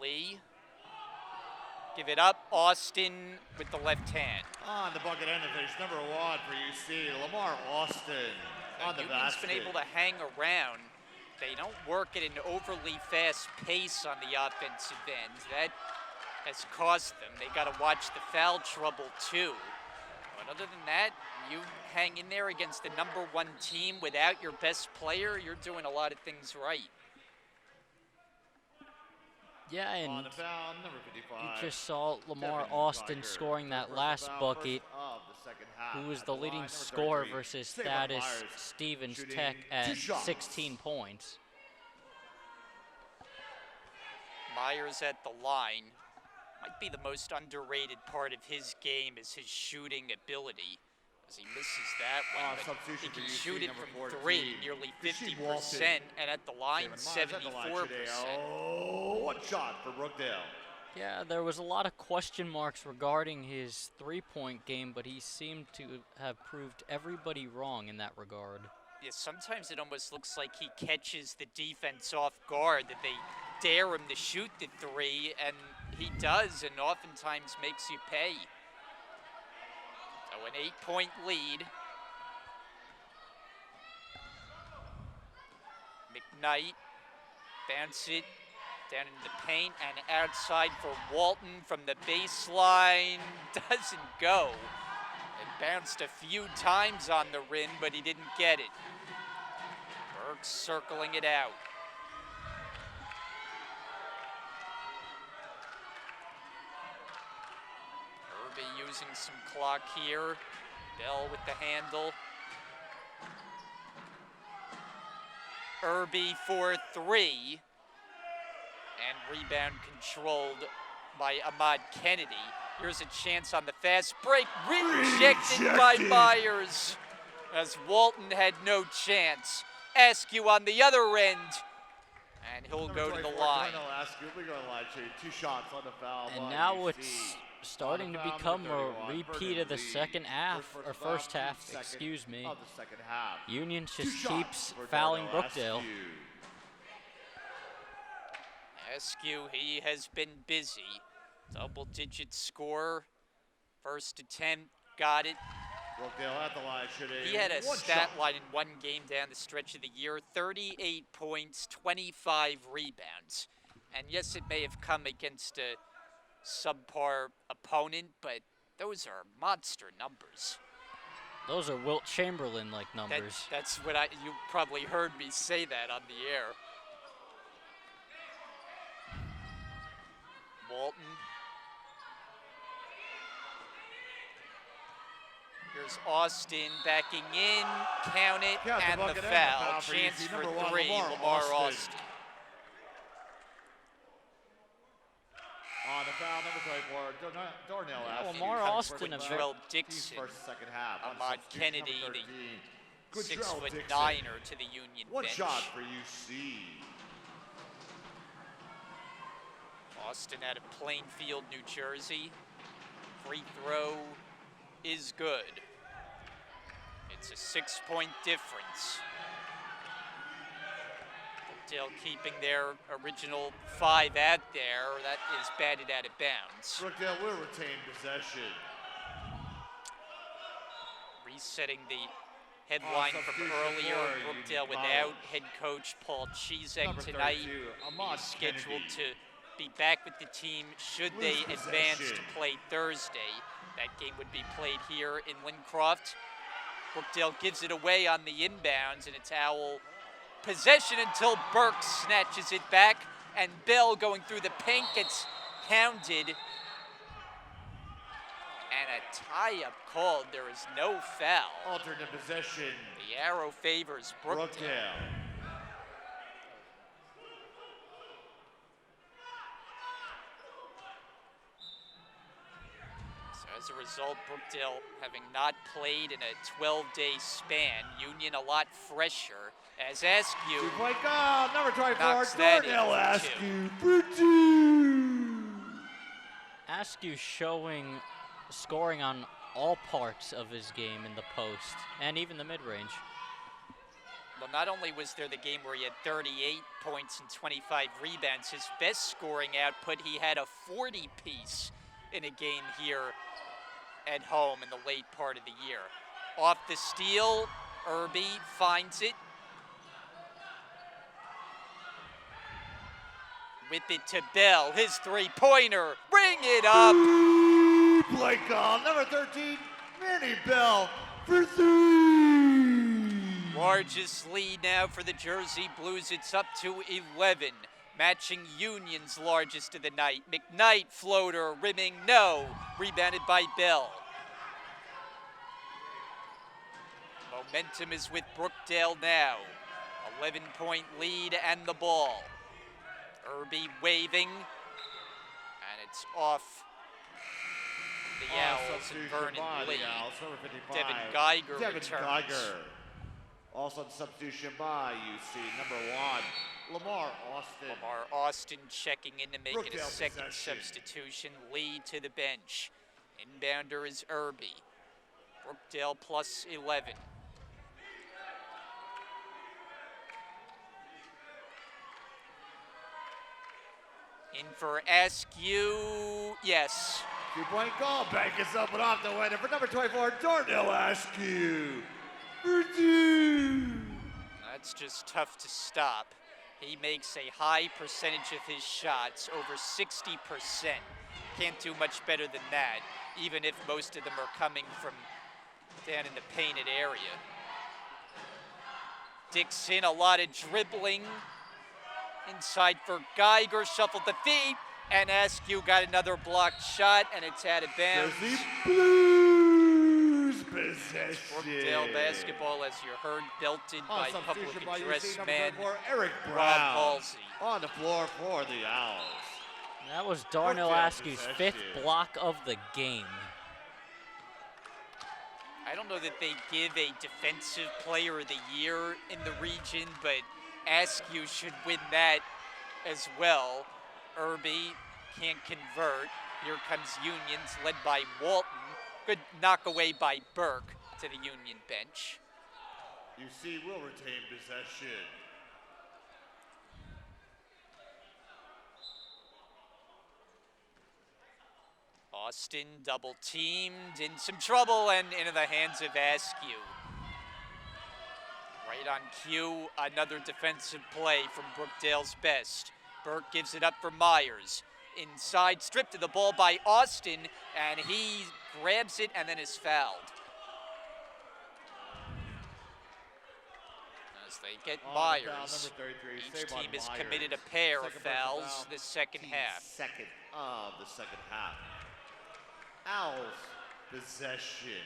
Lee. Give it up. Austin with the left hand. On the bucket end of finish, number 1 for UC, Lamar Austin on the Union's basket. been able to hang around. They don't work at an overly fast pace on the offensive end. That has cost them. They got to watch the foul trouble too. But other than that, you hang in there against the number 1 team without your best player, you're doing a lot of things right. Yeah, On and the foul, number 55. you just saw Lamar Devin Austin Geiger. scoring that First last foul, bucket, first of the second half. who was At the line, leading number scorer 33, versus Savon Thaddeus Myers, Stevens shooting Tech 2 at shots. 16 points. Myers at the line. Might be the most underrated part of his game is his shooting ability. As he misses that one, but substitution he can for UC, shoot it number from 14. 3, nearly Kashin 50%, Walton. and at the line, Savon Myers at the line 74%. today. Oh, one shot for Brookdale. Yeah, there was a lot of question marks regarding his three-point game, but he seemed to have proved everybody wrong in that regard. Yeah, sometimes it almost looks like he catches the defense off guard, that they dare him to shoot the 3, and he does, and oftentimes makes you pay. So an 8-point lead. McKnight, bounce it down into the paint and outside for Walton from the baseline. Doesn't go. It bounced a few times on the rim, but he didn't get it. Burke circling it out. Irby using some clock here. Bell with the handle. Irby for 3. And rebound controlled by Ahmad Kennedy. Here's a chance on the fast break. Rejected by Myers, as Walton had no chance. Askew on the other end, and he'll go to the line. Askew will be going to the line, shooting 2 shots on the foul. And by now UC. it's starting to On the foul, become number a 31, repeat of the Vernon Lee. second half, or first foul, half, second excuse me. Of the second half. Union 2 just shots keeps for fouling Darnell Brookdale. Askew. Askew, he has been busy. Double-digit score. First attempt, got it. Brookdale at the line, shooting He had a 1 stat shot. line in one game down the stretch of the year, 38 points, 25 rebounds. And yes, it may have come against a subpar opponent, but those are monster numbers. Those are Wilt Chamberlain-like numbers. That's what you probably heard me say that on the air. Walton. Here's Austin backing in, count it, Count the and the bucket and the foul. foul for Chance UC. for Number 1, 3, Lamar Lamar Austin. Austin. On the foul, number 24, Darnell Yeah, Askew. Lamar Had his Austin, first a foul. Jarrell Team's Dixon. first second half. On Ahmad substitution, Kennedy, number the 13. Jarrell 6'9" to the Union 1 bench. shot for UC. Austin out of Plainfield, New Jersey. Free throw is good. It's a 6-point difference. Brookdale keeping their original 5 out there. That is batted out of bounds. Brookdale will retain possession. Resetting the headline from substitution earlier. for Brookdale Union without College. head coach Paul Chizek Number tonight. 32, Ahmad He's scheduled Kennedy. to be back with the team should they Lose advance to possession. play Thursday. That game would be played here in Lincroft. Brookdale gives it away on the inbounds, and it's Owl possession until Burke snatches it back, and Bell going through the paint gets pounded. And a tie-up called. There is no foul. Alternate possession. The arrow favors Brookdale. Brookdale. So as a result, Brookdale having not played in a 12-day span, Union a lot fresher as Askew 2-point goal, number 24, knocks that in Darnell for 2. Askew for 2. Askew showing scoring on all parts of his game in the post and even the mid-range. Well, not only was there the game where he had 38 points and 25 rebounds, his best scoring output, he had a 40-piece in a game here at home in the late part of the year. Off the steal, Irby finds it. Whip it to Bell, his three-pointer, bring it up. Play call, number 13, Manny Bell for 3. Largest lead now for the Jersey Blues. It's up to 11, matching Union's largest of the night. McKnight floater, rimming, no. Rebounded by Bell. Momentum is with Brookdale now. 11-point lead and the ball. Irby waving, and it's off the Owls and Vernon Lee. Devin Geiger Devin returns. Geiger. Also on substitution by UC, number 1, Lamar Austin. Lamar Austin checking in to make it a Brookdale second possession. substitution. Lee to the bench. Inbounder is Irby. Brookdale plus 11. In for Askew, yes. 2-point goal, bank is up and off the winner for number 24, Darnell Askew for 2. That's just tough to stop. He makes a high percentage of his shots, over 60%. Can't do much better than that, even if most of them are coming from down in the painted area. Dixon, a lot of dribbling. Inside for Geiger, shuffled the feet, and Askew got another blocked shot, and it's out of bounds. Jersey Blues possession. Brookdale basketball, as you heard, belted by public substitution by address UC number man 34, Eric Rob Brown. Halsey. On the floor for the Owls. That was Darnell Brookdale Askew's fifth possession. block of the game. I don't know that they give a defensive player of the year in the region, but Askew should win that as well. Irby can't convert. Here comes Unions, led by Walton. Good knock away by Burke to the Union bench. UC will retain possession. Austin double teamed, in some trouble, and into the hands of Askew. Right on cue, another defensive play from Brookdale's best. Burke gives it up for Myers. Inside, stripped of the ball by Austin, and he grabs it and then is fouled. As they get Myers, Number 33, each save on team has Myers. committed a pair of Second personal fouls foul. this second Team half. Second of the second half. Owls possession.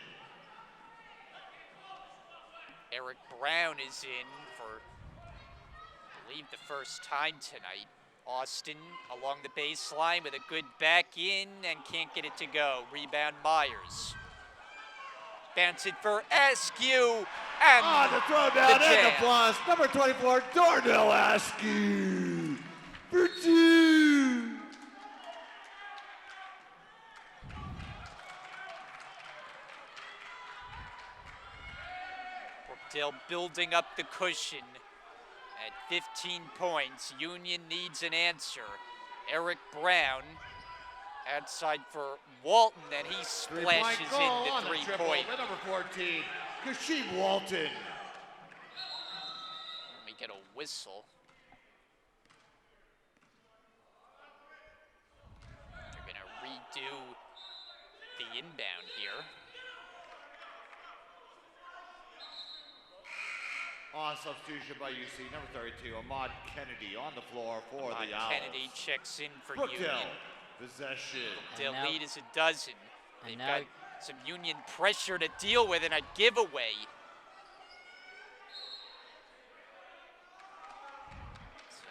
Eric Brown is in for, I believe, the first time tonight. Austin along the baseline with a good back in and can't get it to go. Rebound Myers. Bounce it for Askew. And The throwdown and the jam. plus. Number 24, Darnell Askew. For two. Brookdale building up the cushion at 15 points. Union needs an answer. Eric Brown outside for Walton, and he splashes in goal the on the triple three-point. with number 14, Kasheem Walton. We get a whistle. They're going to redo the inbound here. On substitution by UC, number 32, Ahmad Kennedy on the floor for Ahmad the Owls. Kennedy checks in for Brookdale, Union. possession. Their now- lead is a dozen. and They've now- got some Union pressure to deal with and a giveaway. So,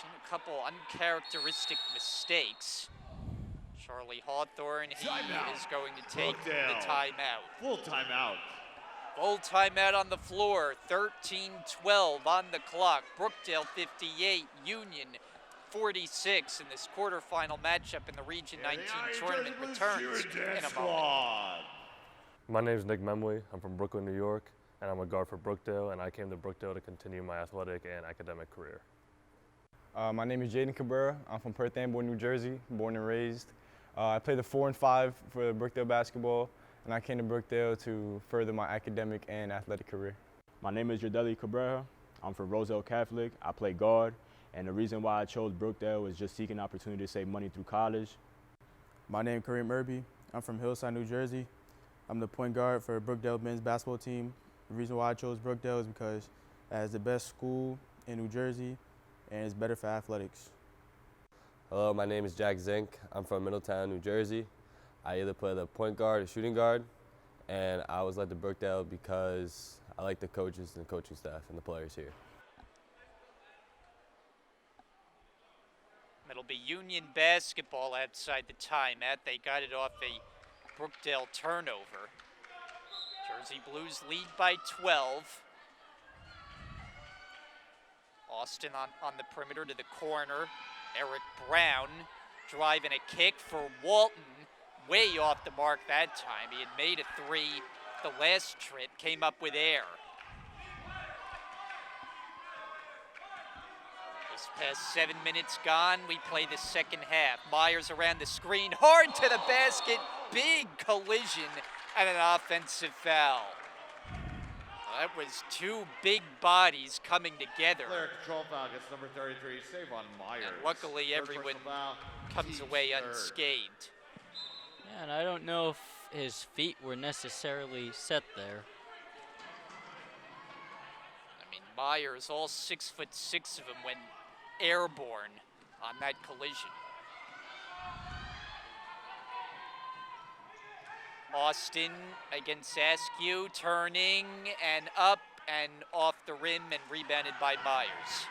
seen a couple uncharacteristic mistakes. Charlie Hawthorne, he Timeout. is going to take Brookdale. the timeout. Full timeout. Full timeout on the floor, 13-12 on the clock. Brookdale 58, Union 46 in this quarterfinal matchup in the Region 19 tournament returns in a moment. Squad. My name is Nick Memley. I'm from Brooklyn, New York, and I'm a guard for Brookdale, and I came to Brookdale to continue my athletic and academic career. My name is Jaden Cabrera. I'm from Perth Amboy, New Jersey, born and raised. I play the 4 and 5 for Brookdale basketball, and I came to Brookdale to further my academic and athletic career. My name is Jardeli Cabrera. I'm from Roselle Catholic. I play guard, and the reason why I chose Brookdale was just seeking opportunity to save money through college. My name is Kareem Irby. I'm from Hillside, New Jersey. I'm the point guard for Brookdale men's basketball team. The reason why I chose Brookdale is because it has the best school in New Jersey, and it's better for athletics. Hello, my name is Jack Zink. I'm from Middletown, New Jersey. I either play the point guard or shooting guard, and I was led to Brookdale because I like the coaches and the coaching staff and the players here. It'll be Union basketball outside the timeout. They got it off a Brookdale turnover. Jersey Blues lead by 12. Austin on the perimeter to the corner. Eric Brown driving a kick for Walton. Way off the mark that time. He had made a three the last trip, came up with air. This past 7 minutes gone, we play the second half. Myers around the screen, hard to the basket, big collision, and an offensive foul. Well, that was two big bodies coming together. Player control foul gets number 33, save on Myers. And luckily First everyone personal foul, comes team's away third. unscathed. Yeah, and I don't know if his feet were necessarily set there. I mean, Myers, all 6'6" of him, went airborne on that collision. Austin against Askew, turning and up and off the rim and rebounded by Myers.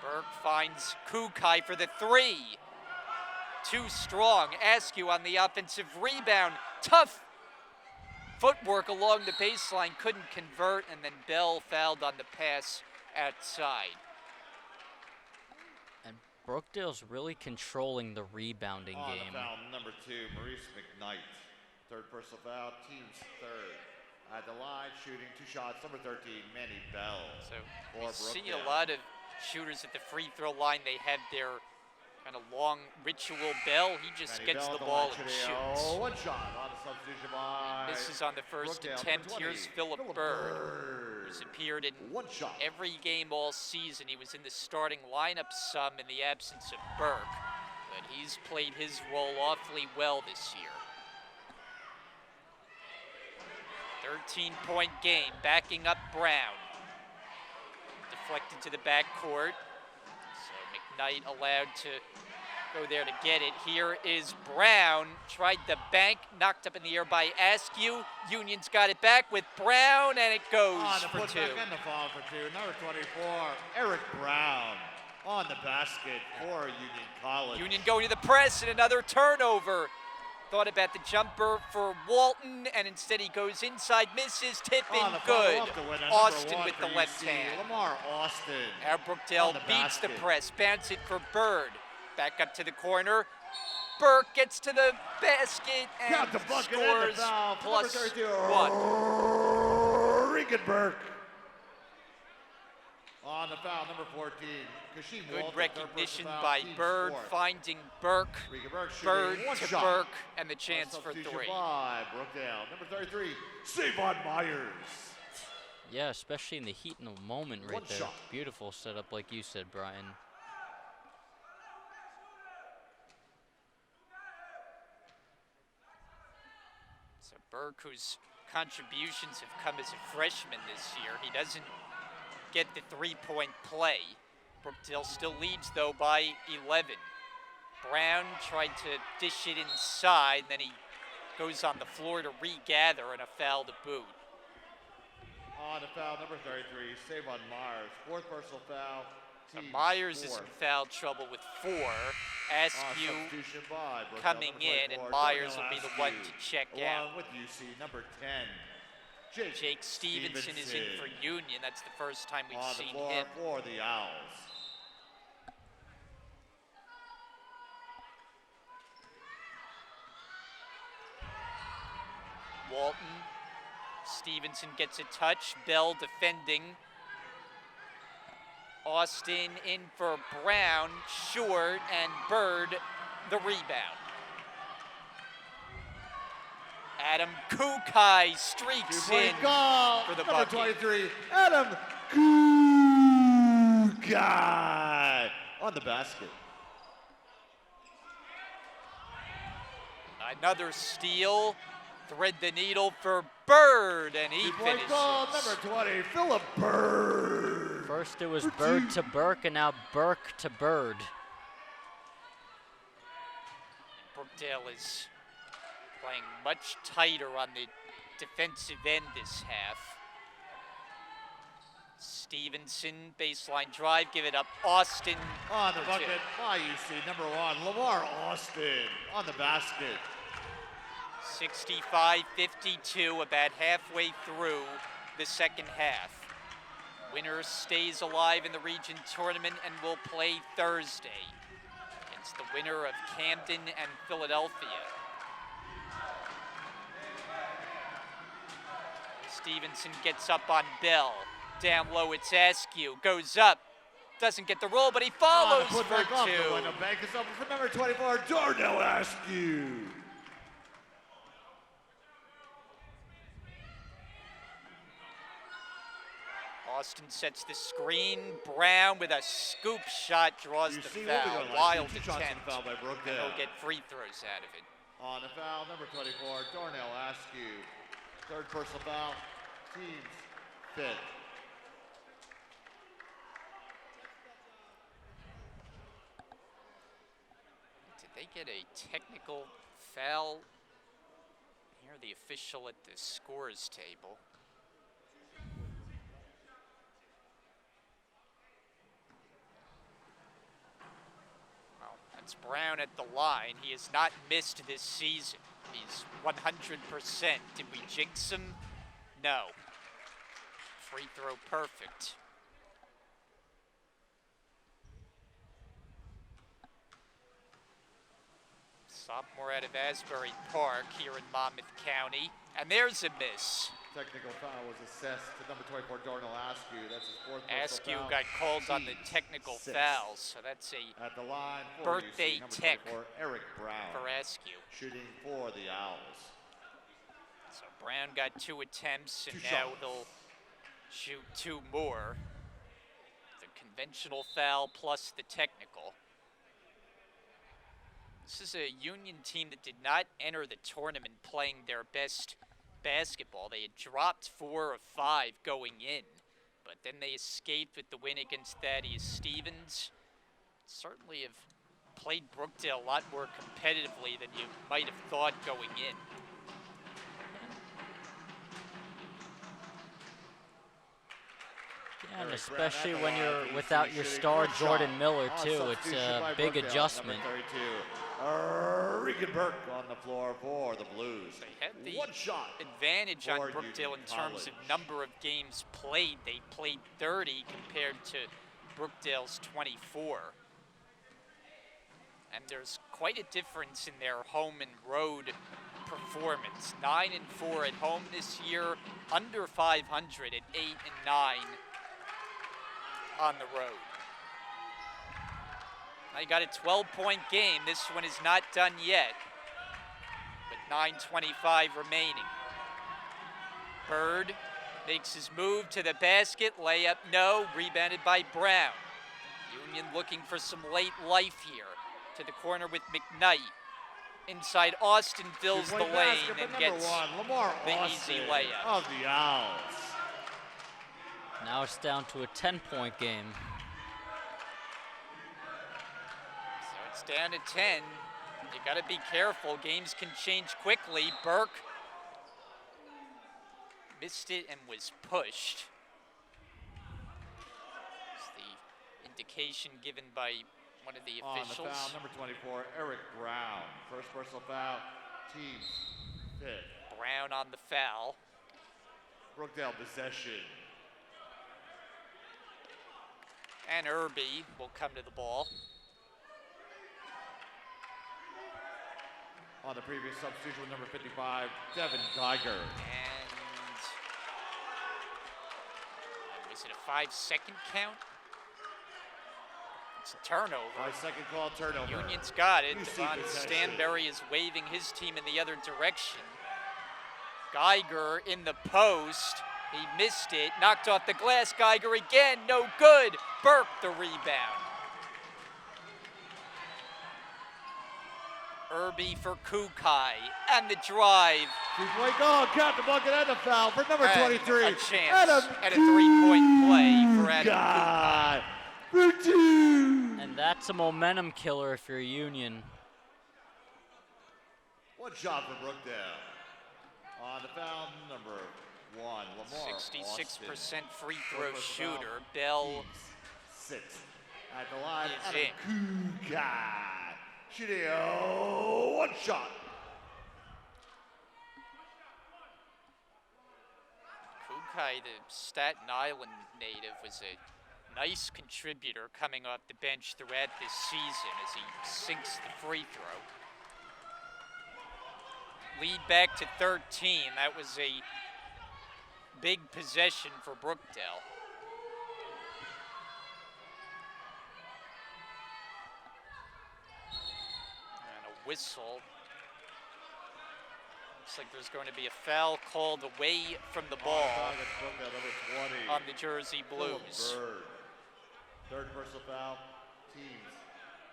Burke finds Kukai for the three. Too strong. Askew on the offensive rebound. Tough footwork along the baseline, couldn't convert, and then Bell fouled on the pass outside. And Brookdale's really controlling the rebounding On game. the foul, number 2, Maurice McKnight. Third personal foul, team's third. At the line, shooting 2 shots, number 13, Manny Bell. So for we see Brookdale. a lot of shooters at the free throw line. They have their kind of long ritual. Bell, he just Manny gets Bell the at ball line and today. shoots. Oh, one shot on the substitution by This is on the first Brookdale, attempt. number 20, Here's Philip Bird, who's appeared in one shot. every game all season. He was in the starting lineup some in the absence of Burke, but he's played his role awfully well this year. 13-point game, backing up Brown. Deflected to the backcourt. So McKnight allowed to go there to get it. Here is Brown, tried the bank, knocked up in the air by Askew. Union's got it back with Brown, and it goes On the for two. putback and the foul for 2. Number 24, Eric Brown on the basket for Union College. Union going to the press and another turnover. Thought about the jumper for Walton, and instead he goes inside, misses, tipping, On the good. follow-up to win, Austin number 1 with for the left UC, hand. Lamar Austin. Now Brookdale on the beats the basket. press, bounce it for Bird. Back up to the corner. Burke gets to the basket and Got the bucket and the scores foul. plus Number 32, 1. Regan Burke. On the foul, number 14, Kashim Good Walton, recognition third personal foul, by team's Bird, fourth. finding Burke. Regan Burke shooting Bird one to shot. Burke, and the On chance for substitution three. by Brookdale. Number 33, Savon Myers. Yeah, especially in the heat in the moment right One there. shot. Beautiful setup, like you said, Brian. So Burke, whose contributions have come as a freshman this year, he doesn't get the three-point play. Brookdale still leads, though, by 11. Brown tried to dish it inside, then he goes on the floor to regather, and a foul to boot. On the foul, number 33, Savon Myers. Fourth personal foul, So team's Myers is fourth. in foul trouble with 4. On Askew substitution by Brookdale, coming number in, and 24, Myers will Darnell be the one Askew. to check Along out. with UC, number 10, Jake Stevenson is in for Union. That's the first time we've on the seen floor him. for the Owls. Walton. Stevenson gets a touch. Bell defending. Austin in for Brown. Short, and Bird the rebound. Adam Kukai streaks in Goal, for the number bucket. 23, Adam Kukai on the basket. Another steal. Thread the needle for Bird, and he Two-point finishes. goal, number 20, Philip Bird. First it was Bird to Burke, and now Burke to Bird. Brookdale is playing much tighter on the defensive end this half. Stevenson, baseline drive, give it up. Austin On the for two. bucket by UC, number 1, Lamar Austin on the basket. 65-52, about halfway through the second half. Winner stays alive in the region tournament and will play Thursday against the winner of Camden and Philadelphia. Stevenson gets up on Bell. Down low, it's Askew. Goes up. Doesn't get the roll, but he follows Put for back off the two. window. Bank is open for number 24, Darnell Askew. Austin sets the screen. Brown with a scoop shot draws You the see, we'll be foul. going like Wild two shots attempt. and foul by And Brookdale. he'll get free throws out of it. On the foul, number 24, Darnell Askew. Third personal foul, team's fifth. Did they get a technical foul? Here, the official at the scores table. Well, that's Brown at the line. He has not missed this season. He's 100%. Did we jinx him? No. Free throw perfect. Sophomore out of Asbury Park here in Monmouth County. And there's a miss. Technical foul was assessed to number 24, Darnell Askew. That's his fourth personal Askew foul. got called on the Team technical 6. fouls, so that's a At the line for birthday UC, number tech 24, Eric Brown. for Askew. Shooting for the Owls. So Brown got 2 attempts, and 2 now shots. he'll shoot 2 more. The conventional foul plus the technical. This is a Union team that did not enter the tournament playing their best basketball. They had dropped 4 of 5 going in, but then they escaped with the win against Thaddeus Stevens. Certainly have played Brookdale a lot more competitively than you might have thought going in. Yeah, and especially when you're without your star Jordan Miller too, it's a big adjustment. Regan on the floor for the Blues. They had the 1 shot advantage on for Brookdale in Union terms of College. number of games played. They played 30 compared to Brookdale's 24. And there's quite a difference in their home and road performance. 9 and 4 at home this year, under 500 at 8 and 9 on the road. They got a 12-point game. This one is not done yet, with 9:25 remaining. Bird makes his move to the basket. Layup, no. Rebounded by Brown. Union looking for some late life here. To the corner with McKnight. Inside, Austin fills the Two-point lane basket, and but gets number 1, Lamar the Austin easy layup. of the Owls. Now it's down to a 10-point game. So it's down to 10. You got to be careful. Games can change quickly. Burke missed it and was pushed. It's the indication given by one of the On the officials. foul, number 24, Eric Brown. First personal foul, team's 5th. Brown on the foul. Brookdale possession. And Irby will come to the ball. On the previous substitution with number 55, Devin Geiger. And was it a 5-second count? It's a turnover. 5-second call turnover. Union's got it. UC Devon possession. Stanberry is waving his team in the other direction. Geiger in the post. He missed it. Knocked off the glass. Geiger again. No good. Burke the rebound. Irby for Kukai. And the drive. 2-point goal, count the bucket and the foul for number And 23. a chance at a 3-point play for Adam Kukai. God. For 2. And that's a momentum killer if you're Union. 1 shot for Brookdale. On the foul, number 1, Lamar 66% Austin. free throw First personal shooter. foul, Bell team's 6th. At the line, is Adam in. Kukai. Shooting 1 shot. Kukai, the Staten Island native, was a nice contributor coming off the bench throughout this season as he sinks the free throw. Lead back to 13. That was a big possession for Brookdale. And a whistle. Looks like there's going to be a foul called away from the ball On the foul, that's Brookdale, number 20. on the Jersey Philip Blues. Bird. 3rd personal foul, team's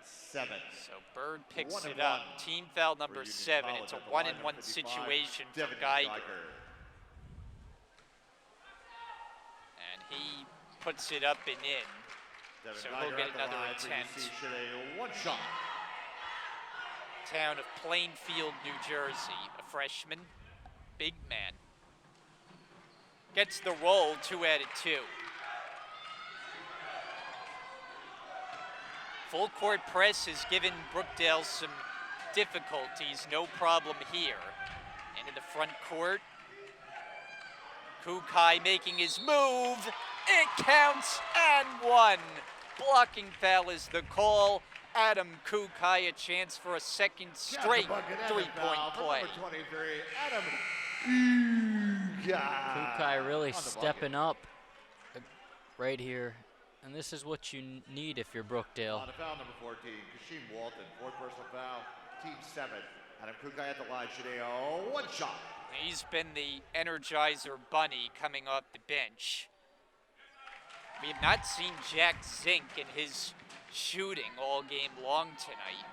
7th. So Bird picks 1 and it up. 1 Team foul for number Union 7. College It's a at the line, 1-and-1 number 55, situation for Devin Geiger. And he puts it up and in. Devin So Geiger he'll get at the another line for attempt. UC should a 1 shot. town of Plainfield, New Jersey, a freshman, big man. Gets the roll, 2 out of 2. Full court press has given Brookdale some difficulties, no problem here. Into the front court. Kukai making his move. It counts and 1. Blocking foul is the call. Adam Kukai a chance for a second straight three-point play. Number 23, Adam Kukai. Kukai really On the stepping bucket. up right here. And this is what you need if you're Brookdale. On the foul, number 14, Kashim Walton, 4th personal foul, team 7. Adam Kukai at the line, shooting a 1 shot. He's been the Energizer Bunny coming off the bench. We have not seen Jack Zink in his shooting all game long tonight.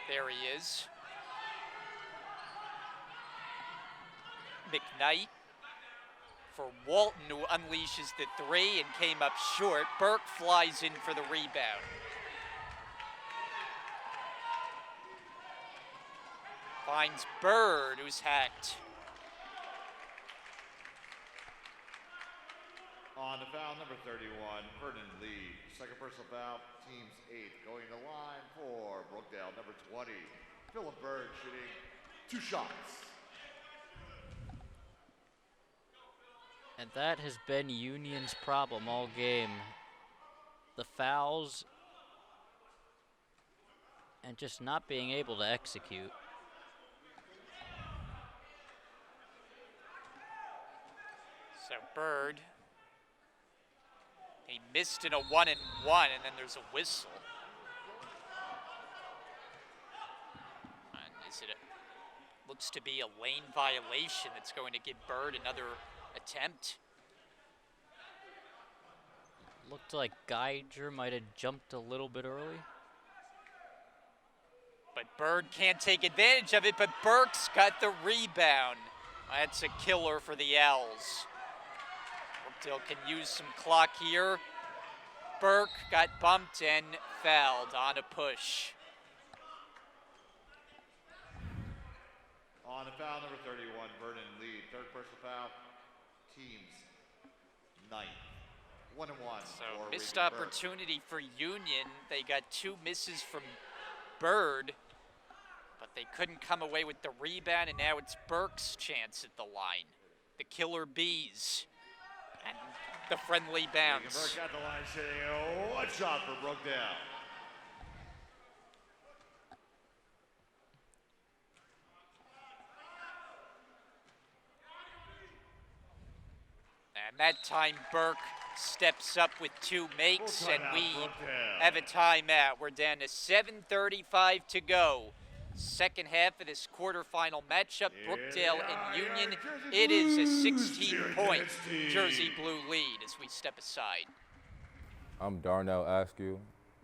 There he is. McKnight for Walton, who unleashes the 3 and came up short. Burke flies in for the rebound. Finds Bird, who's hacked. On the foul, number 31, Vernon Lee. 2nd personal foul, team's 8. Going to line for Brookdale, number 20, Philip Bird shooting 2 shots. And that has been Union's problem all game. The fouls and just not being able to execute. So Bird, he missed in a 1-and-1, and then there's a whistle. And looks to be a lane violation that's going to give Bird another attempt. Looked like Geiger might have jumped a little bit early. But Bird can't take advantage of it, but Burke's got the rebound. That's a killer for the Owls. Brookdale can use some clock here. Burke got bumped and fouled on a push. On the foul, number 31, Vernon Lee. 3rd personal foul, team's 9th. 1-1. So for missed Regan Burke. opportunity for Union. They got 2 misses from Bird, but they couldn't come away with the rebound, and now it's Burke's chance at the line. The Killer Bees. And the friendly Regan bounce. Burke at the line, shooting a 1 shot for Brookdale. And that time Burke steps up with 2 makes, Full and timeout, we Brookdale. have a timeout. We're down to 7:35 to go. Second half of this quarterfinal matchup, Brookdale and Union. It is a 16-point Jersey Blue lead as we step aside. I'm Darnell Askew.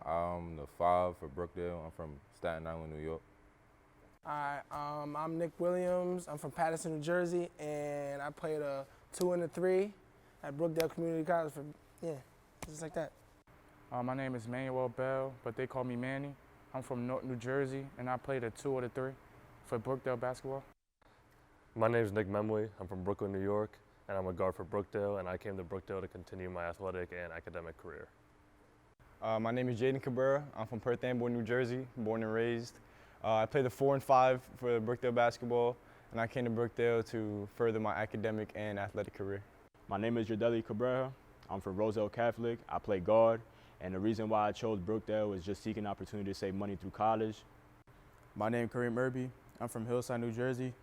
I'm the 5 for Brookdale. I'm from Staten Island, New York. Hi, I'm Nick Williams. I'm from Paterson, New Jersey, and I played a 2 and a 3 at Brookdale Community College for, just like that. My name is Manuel Bell, but they call me Manny. I'm from North New Jersey, and I played a 2 or 3 for Brookdale basketball. My name is Nick Memley. I'm from Brooklyn, New York, and I'm a guard for Brookdale, and I came to Brookdale to continue my athletic and academic career. My name is Jaden Cabrera. I'm from Perth Amboy, New Jersey, born and raised. I played the 4 and 5 for Brookdale basketball, and I came to Brookdale to further my academic and athletic career. My name is Jadeli Cabrera. I'm from Roselle Catholic. I play guard, and the reason why I chose Brookdale was just seeking opportunity to save money through college. My name is Kareem Irby. I'm from Hillside, New Jersey.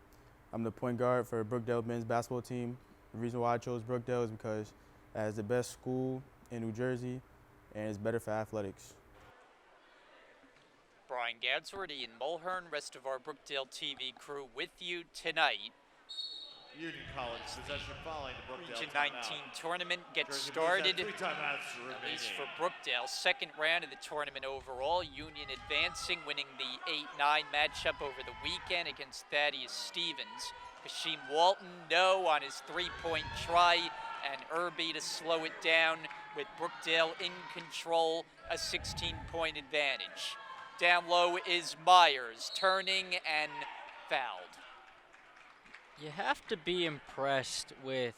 I'm the point guard for Brookdale men's basketball team. The reason why I chose Brookdale is because it has the best school in New Jersey, and it's better for athletics. Brian Gadsworth, Ian Mulhern, rest of our Brookdale TV crew with you tonight. Union College possession following the Brookdale Region timeout. 19 tournament gets Jersey Blues have started. 3 timeouts At least remaining. for Brookdale, second round of the tournament overall. Union advancing, winning the 8-9 matchup over the weekend against Thaddeus Stevens. Kashim Walton, no on his 3-point try, and Irby to slow it down with Brookdale in control, a 16-point advantage. Down low is Myers, turning and fouled. You have to be impressed with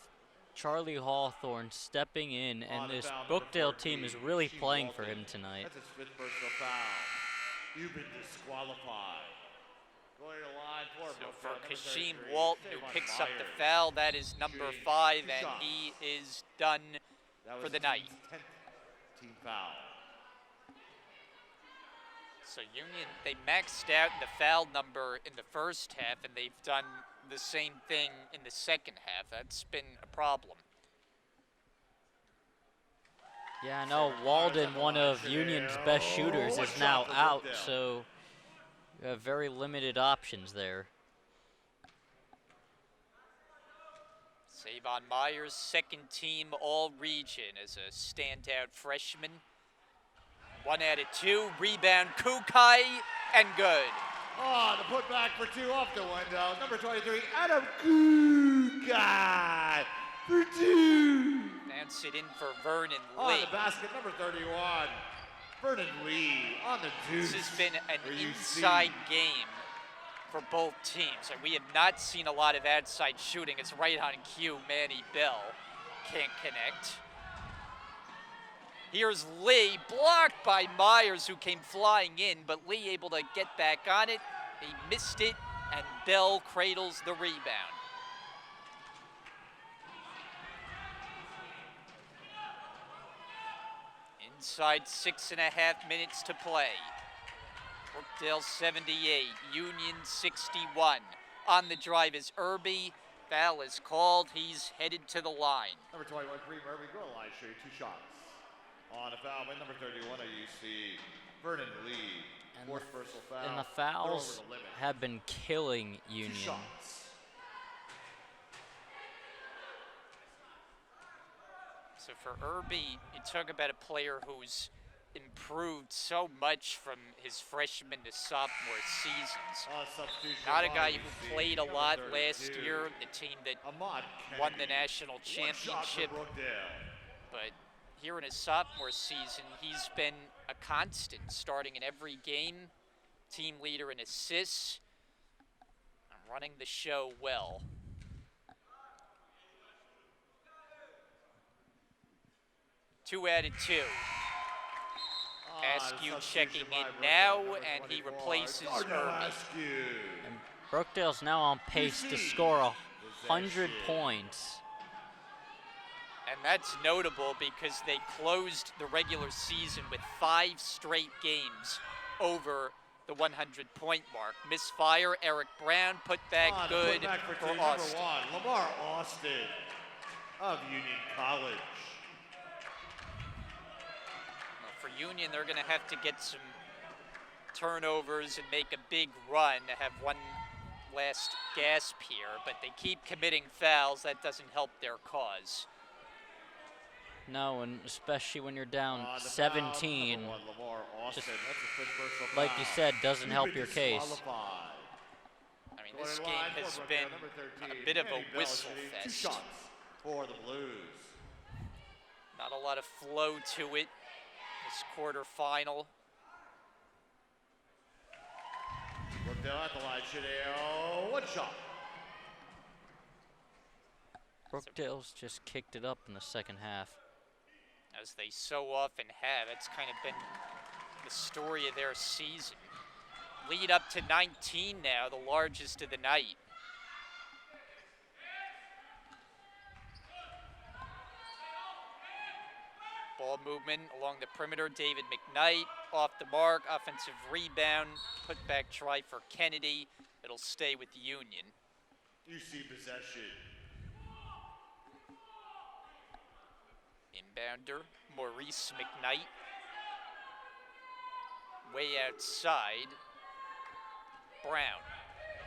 Charlie Hawthorne stepping in, and this Brookdale team is really playing for him tonight. That's his fifth personal foul. You've been disqualified. Going to line for So for Brookdale, number Kasheem 33, Walton, who Savon picks up the Myers. foul, that is number Shooting 5, two and shots. he is done That for was the night. team's 10th team foul. So Union, they maxed out the foul number in the first half, and they've done the same thing in the second half. That's been a problem. Yeah, I know Walden, one of Union's best shooters, is now out, so you have very limited options there. Savon Myers, second team all-region as a standout freshman. 1 out of 2, rebound Kukai, and good. Oh, the putback for 2 off the window. Number 23, Adam Kukai for 2. Bounce it in for Vernon On Lee. the basket, number 31, Vernon Lee on the deuce. This has been an for UC. inside game for both teams. And we have not seen a lot of outside shooting. It's right on cue. Manny Bell can't connect. Here's Lee, blocked by Myers, who came flying in, but Lee able to get back on it. He missed it, and Bell cradles the rebound. Inside 6.5 minutes to play. Brookdale 78, Union 61. On the drive is Irby. Foul is called. He's headed to the line. Number 21, Kareem Irby, go to line, show you 2 shots. On a foul by number 31 at UC, Vernon Lee. And Fourth personal foul. And the They're over fouls the limit. have been killing 2 Union. shots. So for Irby, you talk about a player who's improved so much from his freshman to sophomore seasons. Substitution Not a by guy UC, who played a number lot 32, last year, the team that Ahmad won the Kennedy. national 1 shot for championship. Brookdale. But here in his sophomore season, he's been a constant, starting in every game, team leader in assists, and running the show well. Two out of 2. Askew checking in now, and he replaces Irby. And Brookdale's now on pace to score 100 points. And that's notable because they closed the regular season with 5 straight games over the 100-point mark. Misfire, Eric Brown, put back good for team Austin. number 1, Lamar Austin of Union College. Well, for Union, they're going to have to get some turnovers and make a big run to have one last gasp here, but they keep committing fouls. That doesn't help their cause. No, and especially when you're down On the foul, 17, number 1, Lamar Austin. just That's his fifth personal like foul. you said, doesn't You've help been your case. disqualified. I mean, Going this to game line has for Brookdale, been number 13, a bit of Manny a Bell whistle shooting 2 fest. shots for the Blues. Not a lot of flow to it this quarterfinal. Brookdale at the line shooting 1 shot. Brookdale's just kicked it up in the second half. As they so often have. It's kind of been the story of their season. Lead up to 19 now, the largest of the night. Ball movement along the perimeter, David McKnight off the mark, offensive rebound, put back try for Kennedy. It'll stay with the Union. UC possession. Inbounder, Maurice McKnight. Way outside, Brown.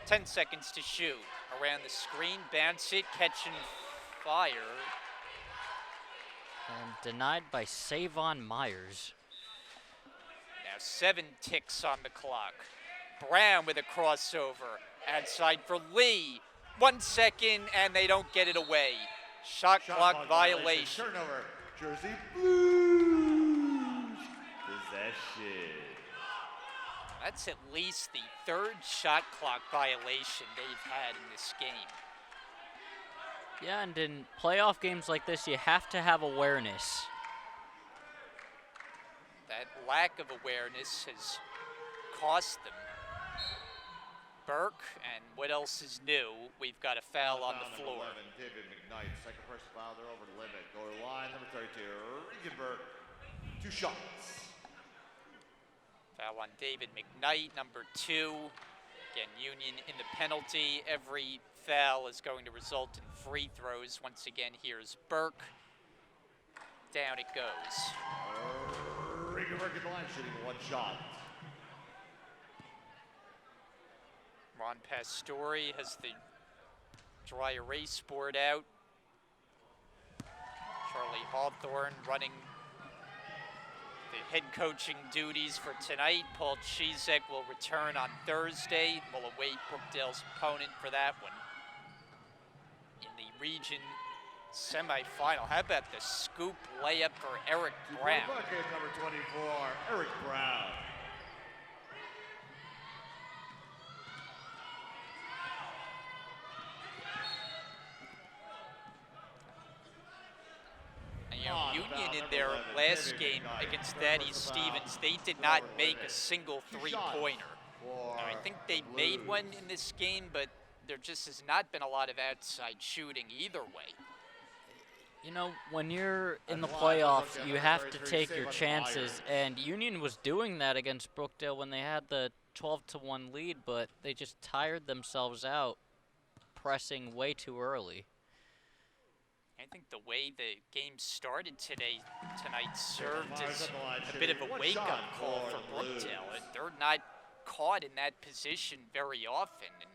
10 seconds to shoot. Around the screen, bounce it, catch and fire. And denied by Savon Myers. Now 7 ticks on the clock. Brown with a crossover. Outside for Lee. 1 second, and they don't get it away. Shot clock violation. Turnover, Jersey Blues. Possession. That's at least the third shot clock violation they've had in this game. Yeah, and in playoff games like this, you have to have awareness. That lack of awareness has cost them. Burke, and what else is new? We've got a foul on the floor. Number 11, David McKnight, second person foul, they're over the limit. Go to the line, number 32, Regenberg, 2 shots. Foul on David McKnight, number 2. Again, Union in the penalty. Every foul is going to result in free throws. Once again, here's Burke. Down it goes. Regenberg at the line, shooting 1 shot. Ron Pastore has the dry erase board out. Charlie Hawthorne running the head coaching duties for tonight. Paul Chizek will return on Thursday. We'll await Brookdale's opponent for that one. In the region semifinal, how about the scoop layup for Eric Brown? Bucket, number 24, Eric Brown. Union in their last game against Thaddeus Stevens, they did not make a single three-pointer. I think they made one in this game, but there just has not been a lot of outside shooting either way. You know, when you're in the playoffs, you have to take your chances, and Union was doing that against Brookdale when they had the 12-1 lead, but they just tired themselves out pressing way too early. I think the way the game started tonight served as a bit of a wake-up call for Brookdale. They're not caught in that position very often, and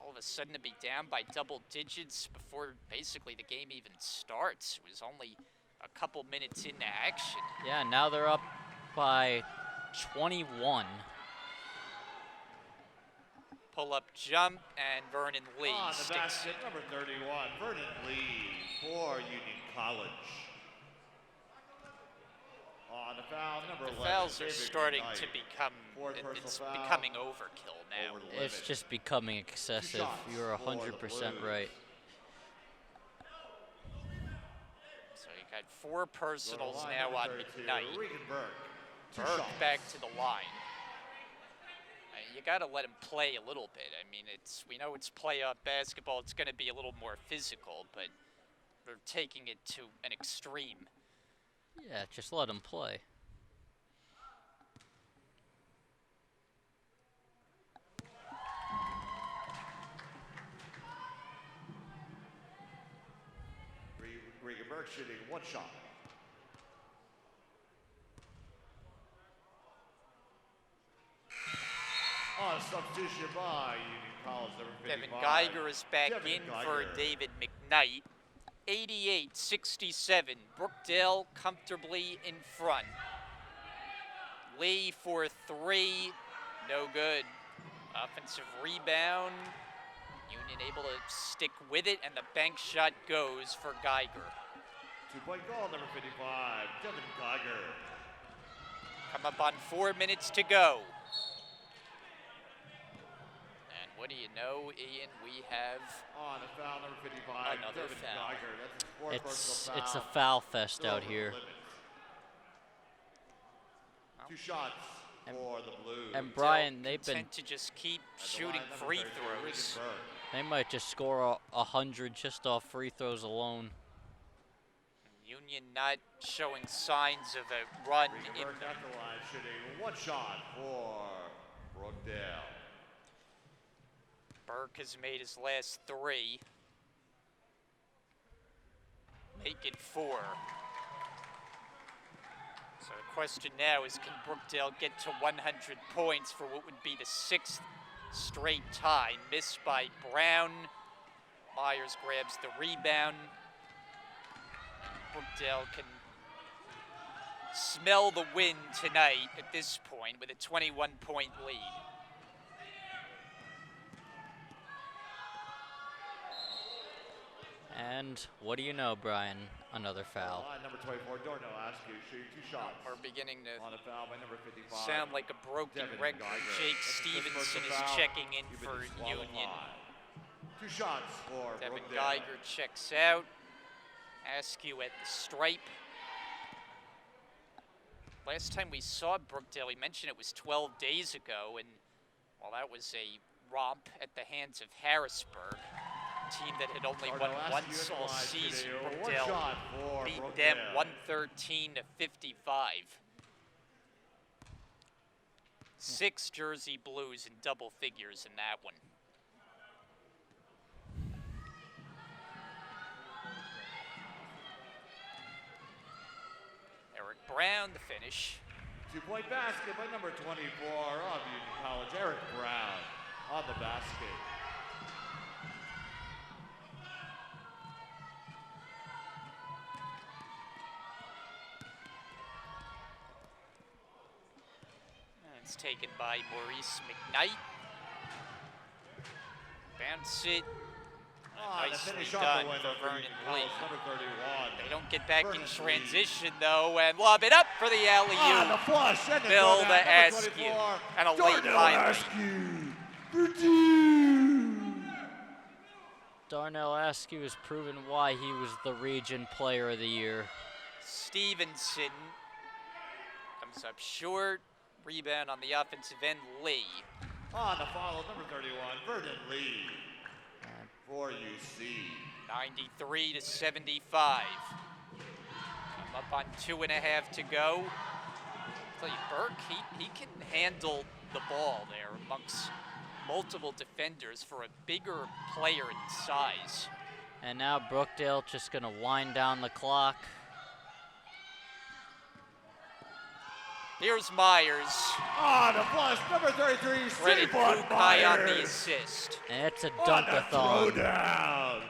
all of a sudden to be down by double digits before basically the game even starts. It was only a couple minutes into action. Yeah, now they're up by 21. Pull-up jump, and Vernon Lee On the sticks basket, it. number 31, Vernon Lee for Union College. On the foul, number 11, The fouls are David starting McKnight. to become, Fourth it's personal foul. becoming overkill now. Over the limit. It's just becoming excessive. shots You're for the 100% Blues. right. So you got 4 personals Go to the line, now on number 32, McKnight. Regenberg, 2 Burke shots. back to the line. You got to let him play a little bit. I mean, we know it's playoff basketball. It's going to be a little more physical, but they're taking it to an extreme. Yeah, just let him play. Regenberg shooting 1 shot. On substitution by Union College, number 55. Devin Geiger is back Devin in for Geiger. David McKnight. 88-67. Brookdale comfortably in front. Lee for 3. No good. Offensive rebound. Union able to stick with it, and the bank shot goes for Geiger. 2-point goal, number 55, Devin Geiger. Come up on 4 minutes to go. And what do you know, Ian? We have On the foul, number 55, another Devin foul. Geiger. That's his 4th personal It's a foul. foul fest They're out over the here. limit. 2 shots for the Blues. And Brian, they've been, content to just keep At the shooting line, number free 32, throws. Regenberg. they might just score 100 just off free throws alone. Union not showing signs of a run in Regenberg at the line, shooting 1 shot for Brookdale. Burke has made his last 3. Make it 4. So the question now is, can Brookdale get to 100 points for what would be the 6th straight tie? Missed by Brown. Myers grabs the rebound. Brookdale can smell the wind tonight at this point with a 21-point lead. And what do you know, Brian? Another foul. Line number 24, Darnell Askew shooting 2 shots. We're beginning to On a foul by number 55. sound like a broken Devin record. Geiger. Jake That's his Stevenson first is foul. checking in You've been for Union. disqualified. 2 shots for Devin Brookdale. Geiger checks out. Askew at the stripe. Last time we saw Brookdale, we mentioned it was 12 days ago, and well, that was a romp at the hands of Harrisburg, a team that had only won Darnell once Askew all equalized season. today. 1 Brookdale shot for beat Brookdale. them 113 to 55. 6 Jersey Blues in double figures in that one. Eric Brown, the finish. 2-point basket by number 24 of Union College, Eric Brown on the basket. And it's taken by Maurice McKnight. Bounce it. The Nicely finish off done the window for for Vernon Union Lee. College, number 31. They don't get back in Vernon Lee. transition though, and lob it up for the alley-oop. The flush and the Bill throwdown, the number Askew, 24, and a late Darnell finally. Askew for two. Darnell Askew has proven why he was the region player of the year. Stevenson comes up short. Rebound on the offensive end, Lee. On the follow, number 31, Vernon Lee for UC. 93 to 75. I'm up on 2.5 to go. I'll tell you, Burke, he can handle the ball there amongst multiple defenders for a bigger player in size. And now Brookdale just gonna wind down the clock. Here's Myers. The flush, number 33, Credit Stephon Bukai on the Myers. assist. And it's a On the dunk-a-thon. throwdown.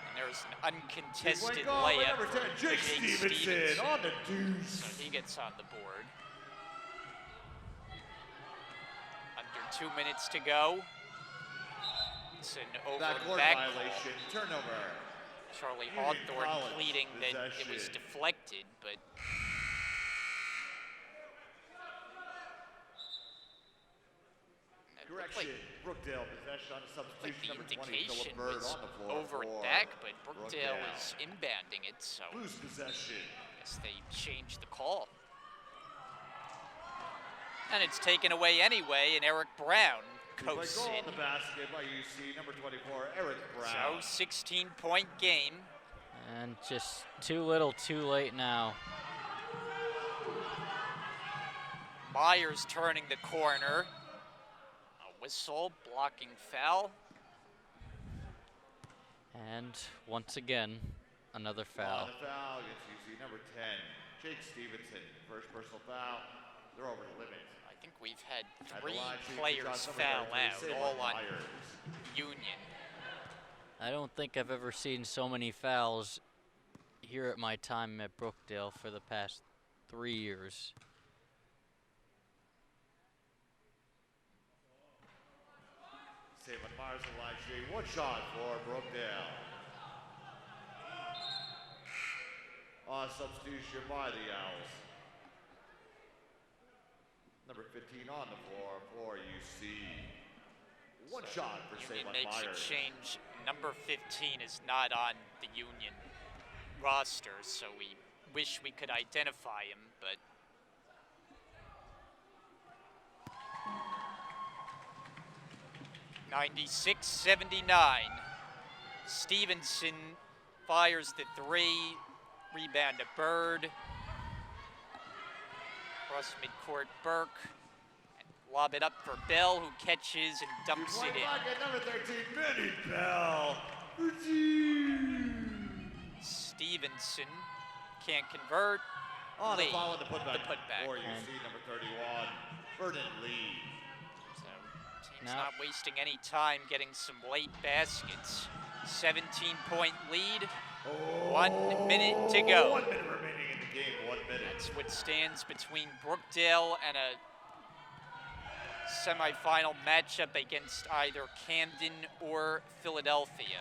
And there's an uncontested Two-point goal by layup number 10, for Jake Stevenson on the deuce. So he gets on the board. Under 2 minutes to go. It's an over Backcourt and back violation, turnover. Charlie Union Hawthorne College pleading that it was possession. deflected, but it looked Correction, like, Brookdale possession on a like substitution, the number 20, indication Philip Bird was on the floor over and for back, but Brookdale Brookdale. was inbounding it, so I Blues possession. guess they changed the call. And it's taken away anyway, and Eric Brown Two-point coasts goal in. on the basket by UC, number 24, Eric So Brown. 16-point game. And just too little, too late now. Myers turning the corner. A whistle, blocking foul. And once again, another On foul. the foul against UC, number 10, Jake Stevenson. First personal foul. They're over the limit. I think we've had At the 3 line, shooting two players shots, number foul 33, out, Savon all on Myers. Union. I don't think I've ever seen so many fouls here at my time at Brookdale for the past 3 years. Savon Myers on the line shooting 1 shot for Brookdale. On substitution by the Owls. Number 15 on the floor for UC. 1 shot for Union Savon makes Myers. a change. Number 15 is not on the Union roster, so we wish we could identify him, but 96-79. Stevenson fires the 3. Rebound to Bird. Cross midcourt, Burke. And lob it up for Bell, who catches and dumps it in. At number 13, Benny Bell. Stevenson can't convert. On the Lee, follow the putback. the putback. For UC, number 31, Vernon Lee. So team's Now- not wasting any time getting some late baskets. 17-point lead. 1 minute to go. 1 minute remaining in the game, 1 minute. That's what stands between Brookdale and a semifinal matchup against either Camden or Philadelphia.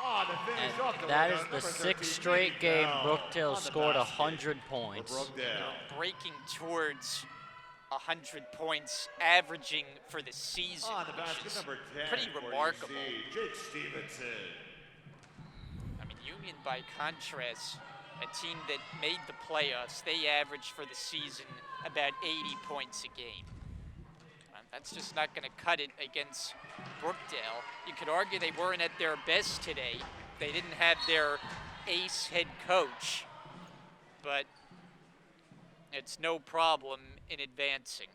On to finish And off the that winner, is the number 6th 13, straight Nikki game Bell Brookdale on the scored basket 100 for points. Brookdale. Breaking towards 100 points averaging for the season, On the which basket, is number 10 pretty for remarkable. UC, Jake Stevenson. I mean, Union, by contrast, a team that made the playoffs, they averaged for the season about 80 points a game. That's just not going to cut it against Brookdale. You could argue they weren't at their best today. They didn't have their ace head coach, but it's no problem in advancing.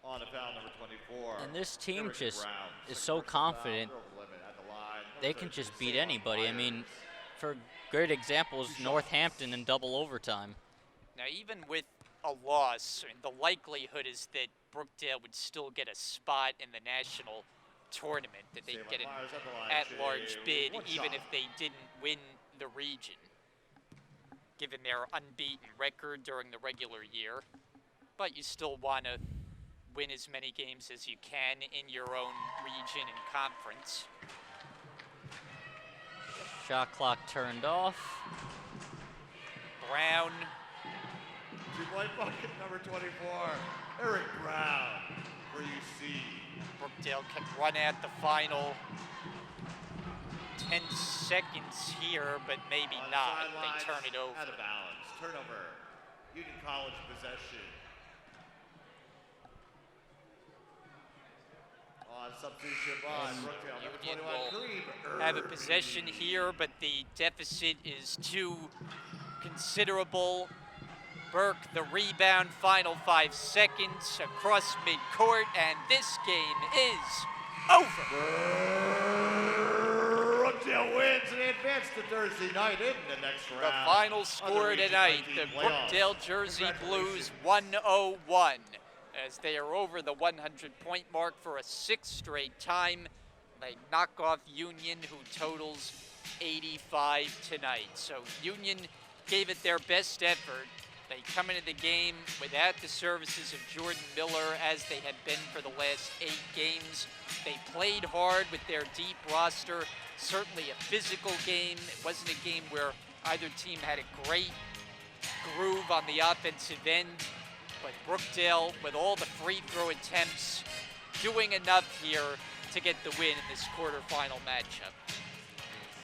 On the foul, number 24. And this team Eric just Brown, is second so personal foul, confident. throw the limit at the line. They Number can 13, just beat Salem anybody. I Myers. mean, for great examples, Northampton in double overtime. Now, even with a loss, I mean, the likelihood is that Brookdale would still get a spot in the national tournament, that they'd Salem get an Myers at the line, at-large Jay, bid, one even shot. if they didn't win the region, given their unbeaten record during the regular year. But you still want to win as many games as you can in your own region and conference. Shot clock turned off. Brown, Two-point bucket, number 24. Eric Brown for UC. Brookdale can run out the final 10 seconds here, but maybe On not. sidelines, They turn it over. Out of bounds. Turnover. Union College possession. On substitution by Brookdale. Number Union 21, will Kareem have a Irby. possession here, but the deficit is too considerable. Burke, the rebound, final 5 seconds across midcourt, and this game is over. Brookdale wins and they advance to Thursday night in the next round. The final of the score Region tonight, 19 the playoffs. Brookdale Jersey Blues Congratulations. 101, as they are over the 100-point mark for a 6th straight time. They knock off Union, who totals 85 tonight. So Union gave it their best effort. They come into the game without the services of Jordan Miller, as they had been for the last 8 games. They played hard with their deep roster. Certainly a physical game. It wasn't a game where either team had a great groove on the offensive end. But Brookdale, with all the free throw attempts, doing enough here to get the win in this quarterfinal matchup.